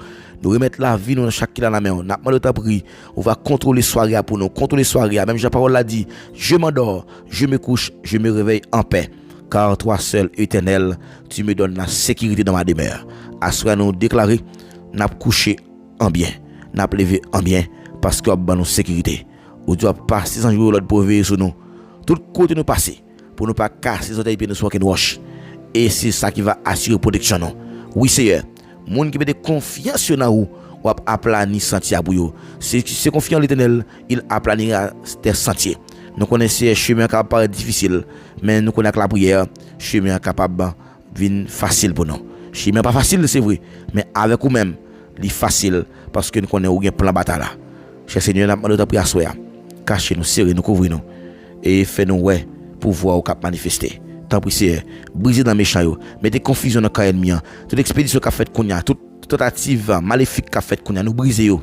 Nous remettre la vie dans chaque qui dans la main. N'a pas de temps pris. On va contrôler soirée pour nous. Contrôler soirée. Même Jean-Paul l'a dit. Je m'endors, je me couche, je me réveille en paix. Car toi seul, éternel, tu me donnes la sécurité dans ma demeure. À ce nous déclarer, n'a couché en bien, n'a levé en bien, parce que nous avons sécurité. Ou doit passer sans jouer l'autre pour veiller sur nous. Tout côté nous passer, pour ne pas casser les autres pieds nous soit qui nous wash. Et c'est ça qui va assurer protection nous. Oui, Seigneur. Moun qui met de confiance en nous, ou aplani sentier pour yo. C'est confiant en l'Éternel, il aplanira tes sentiers. Nous connaissons chemin qui paraît difficile, mais nous connaissons la prière, chemin capable de facile pour nous. Chemin pas facile, c'est vrai, mais avec nous même, il est facile parce que nous connaissons un plan bataille là. Cher Seigneur, nous demandons ta prière soir. Cachez nous, serrez nous, couvrez nous et faites-nous ouais pour voir au cap manifester. Tant pis Seigneur, brisez dans méchant yo, mettez confusion dans le cas ennemi, toute expédition qu'a fait Kounia, toute tentative maléfique qu'a fait Kounia, nous brisez yo.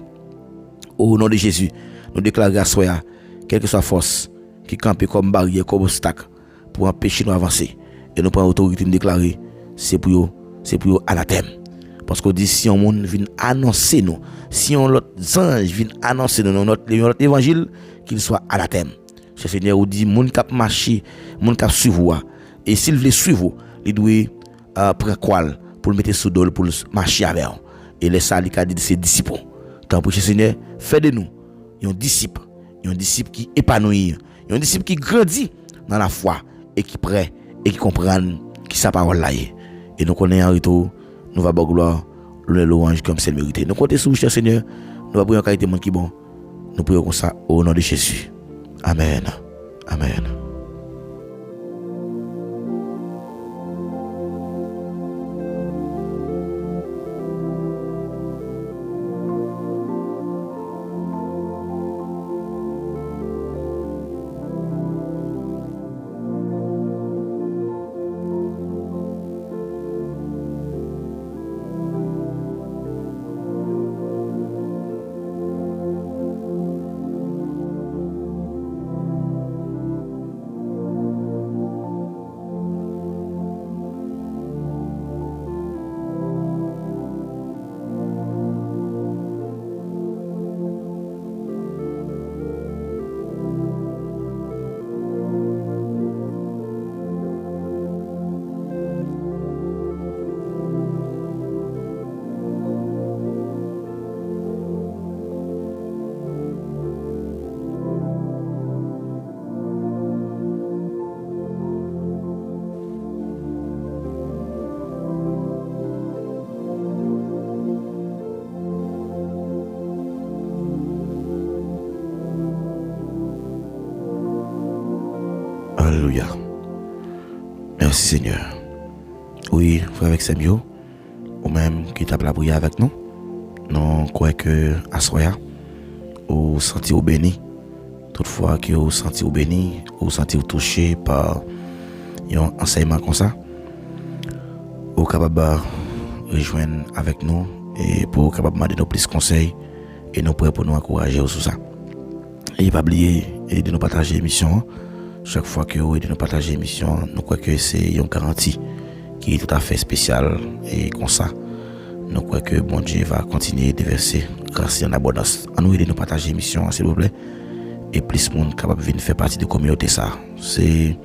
Au nom de Jésus, nous déclarons à soir, quelle que soit force qui campe comme barrière, comme obstacle pour empêcher nous avancer. Et nous prenons autorité de déclarer, c'est pour eux anathème. Parce qu'on dit, si on monde vient annoncer nous, si on l'autre ange vient annoncer nous notre évangile, qu'il soit anathème. Ce Seigneur vous dit, moun kap marcher, moun kap suivre. Et s'il veut suivre, il doit prendre quoi pour le mettre sous dol pour marcher avec eux. Et les ça, il a dit de ses disciples. Tant pour Seigneur, fais de nous un disciple qui épanouit, un disciple qui grandit dans la foi et qui prêt et qui comprend qui sa parole là est. Et nous connaissons en retour, nous va gloire, le louange comme c'est le mérité. Nous comptons sur vous, cher Seigneur, nous va prier en qualité de monde qui bon. Nous prions comme ça au nom de Jésus. Amen. Amen. Alléluia. Merci Seigneur. Oui, frère avec Samuel, ou même qui t'a la prière avec nous, nous croyons que à soya, ou senti ou béni. Toutefois que vous senti ou béni, ou senti ou touché par un enseignement comme ça, ou capable de rejoindre avec nous et pour capable de nous plus conseils et nous prêts pour nous encourager sur ça. Et pas oublier de nous partager l'émission. Chaque fois que vous aidez nous partager l'émission, nous croyons que c'est une garantie qui est tout à fait spéciale et comme ça. Nous croyons que bon Dieu va continuer de verser grâce en abondance. En nous aider nous partager l'émission, s'il vous plaît. Et plus de monde capable de venir faire partie de la communauté ça. C'est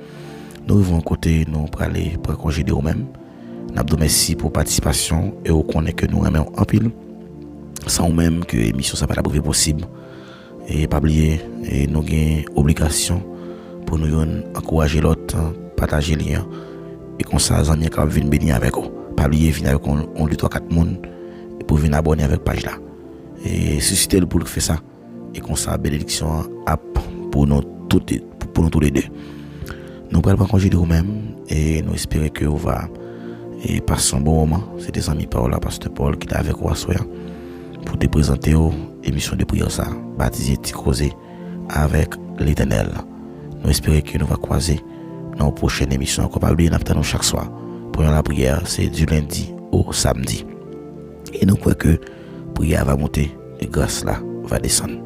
nous vivons côté nous pour aller pour congé de nous-mêmes. Nous vous merci pour participation et on connaît que nous aimons en pile. Sans même que l'émission ça pas possible. Et pas oublier et nous avons obligation pour nous encourager l'autre, partager les liens et comme ça les amis capable venir bénir avec vous. Pas oublier venir avec on 2 3 4 monde et pour venir abonner avec page là. Et susciter pour faire ça et comme ça bénédiction pour nous tous les deux. Nous prenons congé de nous-mêmes et nous espérons que vous va et passer un bon moment. C'est des amis Paul, pasteur Paul qui est avec vous soir pour te présenter aux émissions de prière ça, baptisé Ticosé avec l'Éternel. Nous espérons que nous va croiser dans la prochaine émission. Comme pas oublier, nous attendons chaque soir pour la prière, c'est du lundi au samedi. Et nous croyons que la prière va monter et grâce là va descendre.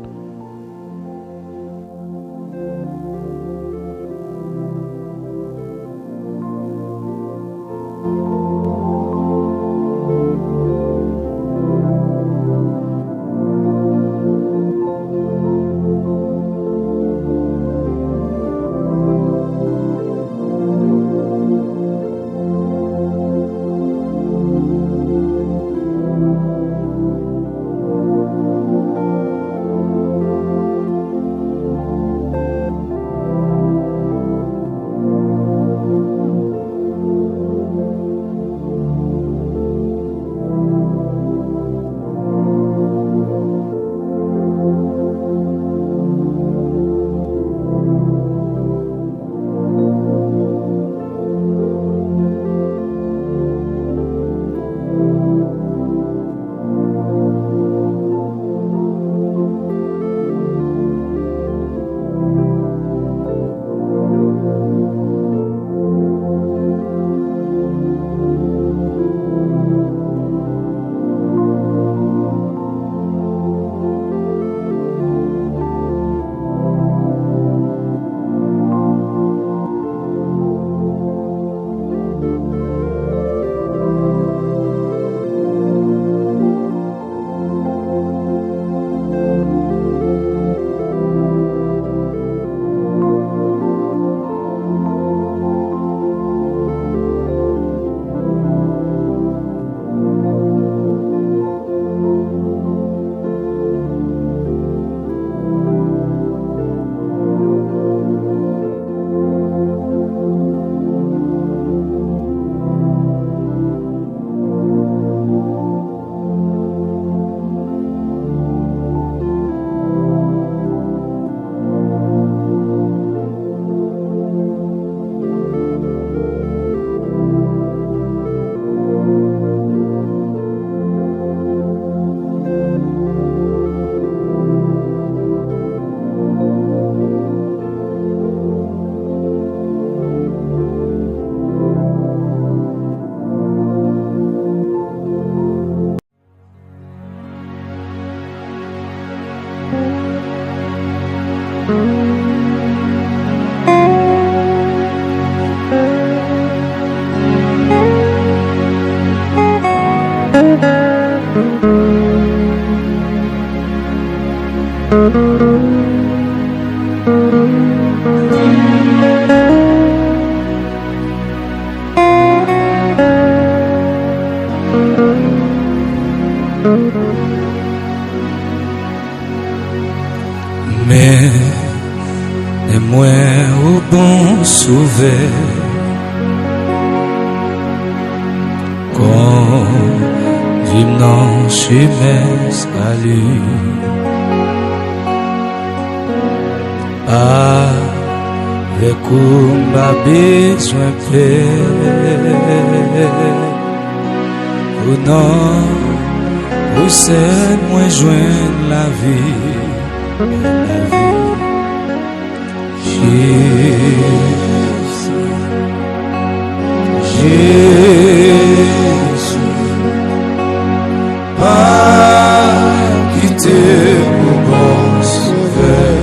sauvé. Quand vimnan chemin salut. Avec où m'a besoin plaire. Ou non, ou c'est moi joindre la vie. Jésus, pas quitter mon bon sauveur,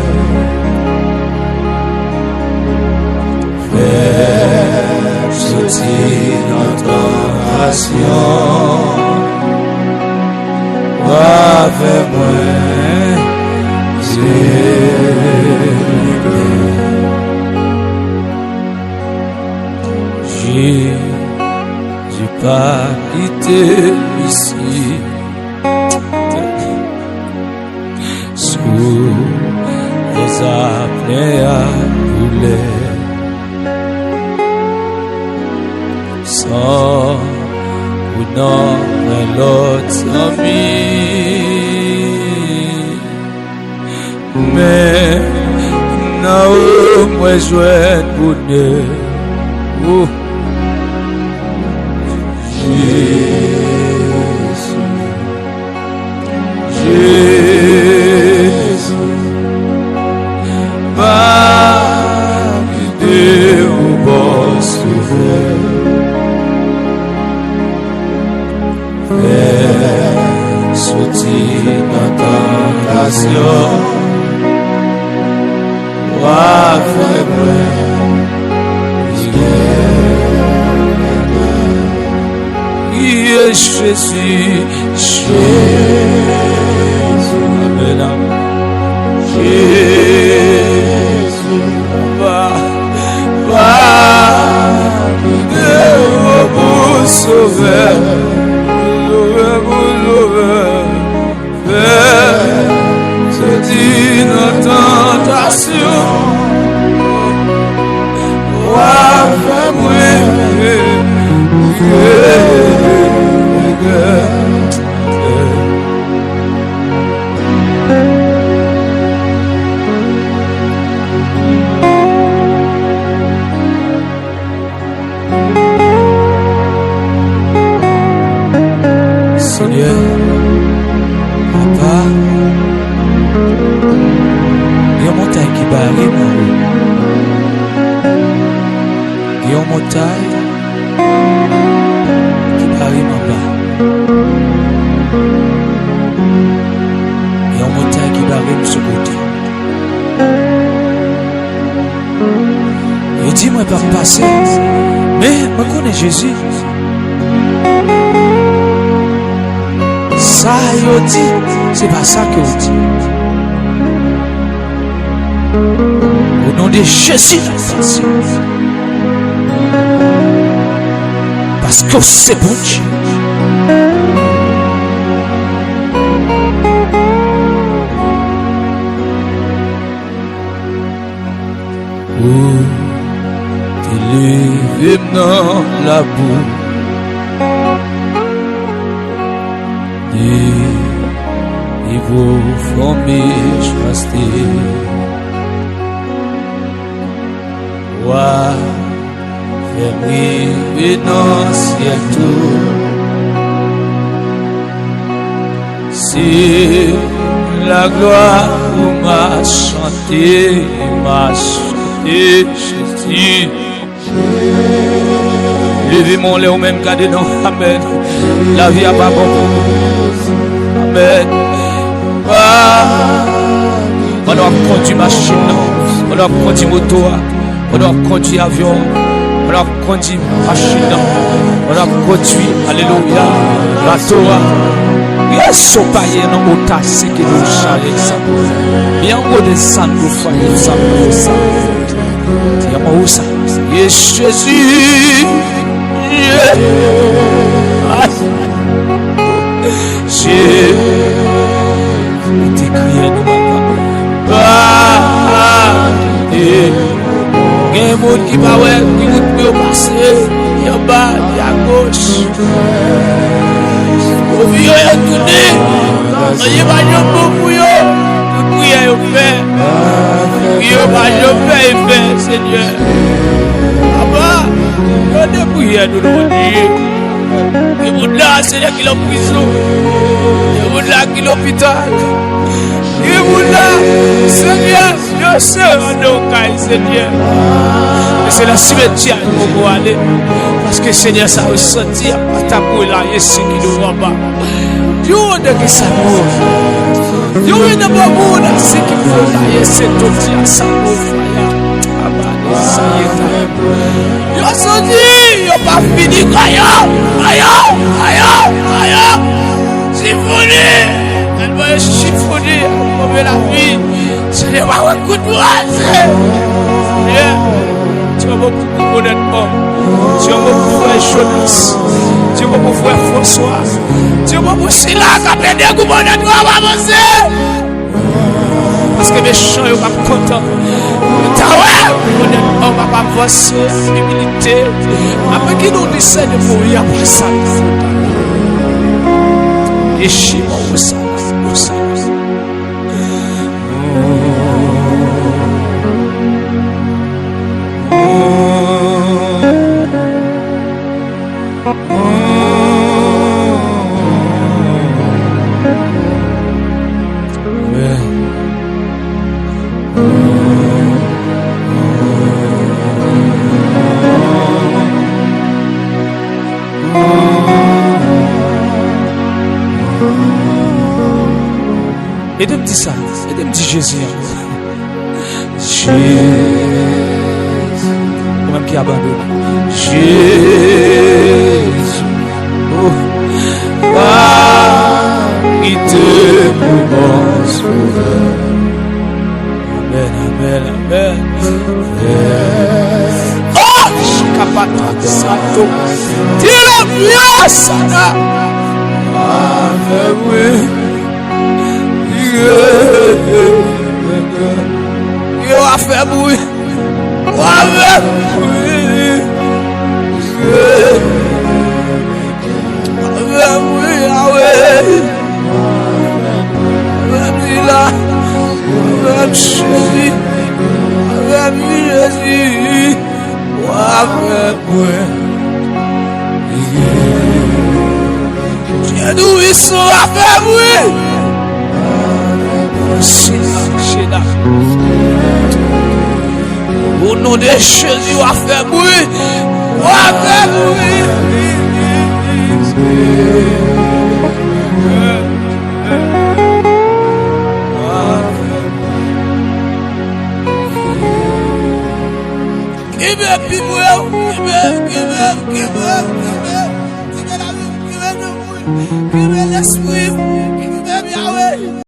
faire sortir notre tentation, va vers moi, j'ai pas quitté ici sous les appels à couler sans ou non l'autre ami, mais non moi jouer bonheur. Jésus, va guider au bon sauveur, faire sortir notre tentation, va faire moi. Jésus, Jésus, Amen, Amen. Jésus, va nous sauver, se dit notre tentation, va faire moi. Seigneur, Papa, il y a une montagne qui va arriver. Il y a une montagne qui va arriver en bas. Il y a une montagne qui va arriver de ce côté. Il dit, moi, je ne vais pas passer. Mais je connais Jésus. Ça, il dit, c'est pas ça que dit. Au nom de Jésus, parce que c'est bon Dieu. Où t'es levé dans la boue. Il vous former chasteté. Wa fermer dans ciel tout. C'est la gloire où m'a chanté Jésus. Levez mon lait au même cas dedans. Amen. La vie a pas bon. Amen. On doit conduire machine, on doit conduire moto, on doit conduire avion, on doit conduire machine, on doit conduire, alléluia, bateau. Yes, so paye non ota c'est que nous charger ça. Bien au descendre nous faire ça. Tiens moi où ça? Yes Jésus. J'ai crié nous papa. monde qui va ouais, qui route passer, il y a bas, il y a gauche. Au vieux, il y a tourné. Il y a pas de bon pour eux. Le prière est fait. Il y a pas de fait, il fait, Seigneur. Papa, il y a des prières de l'autre. Il y a des là, Seigneur, qui est en prison. Il y a des là, qui est à l'hôpital. Il y a des là, Seigneur, je sais, on est au cas, Seigneur. Et c'est la cimetière où on va aller. Parce que Seigneur, ça va sortir. Ta boule là, il y a ce qui nous va pas. Dieu, on a que ça mouille. Dieu, on a pas mouille. Ce qui nous va pas, il y a ce qui nous ça mouille. Ça y est. Dieu, on dit, il n'y a pas fini. Aïe. Chiffonné. Elle va chiffonner. On va la vie. Seigneur, on va écouter moi. Tu vas beaucoup honnêtement. Tu vas beaucoup frère Jonas. Tu vas beaucoup frère François. Tu vas beaucoup Sila. Quand tu es gouverneur, tu vas avancer. Parce que mes chants, ils vont pas contents. On va pas avancer. Humilité. Après qui nous décide de mourir après ça. Et chez moi, ça. Et de me dire ça, et de me dire Jésus. Jésus. Moi-même qui abandonne. Jésus. Oh. Qui te propose. Amen. Oh! Shikapata Santo. Tira Sana. Amen. You are family. Au nom de Jésus, on va faire bruit. On va faire bruit. Give me people. Give me l'esprit.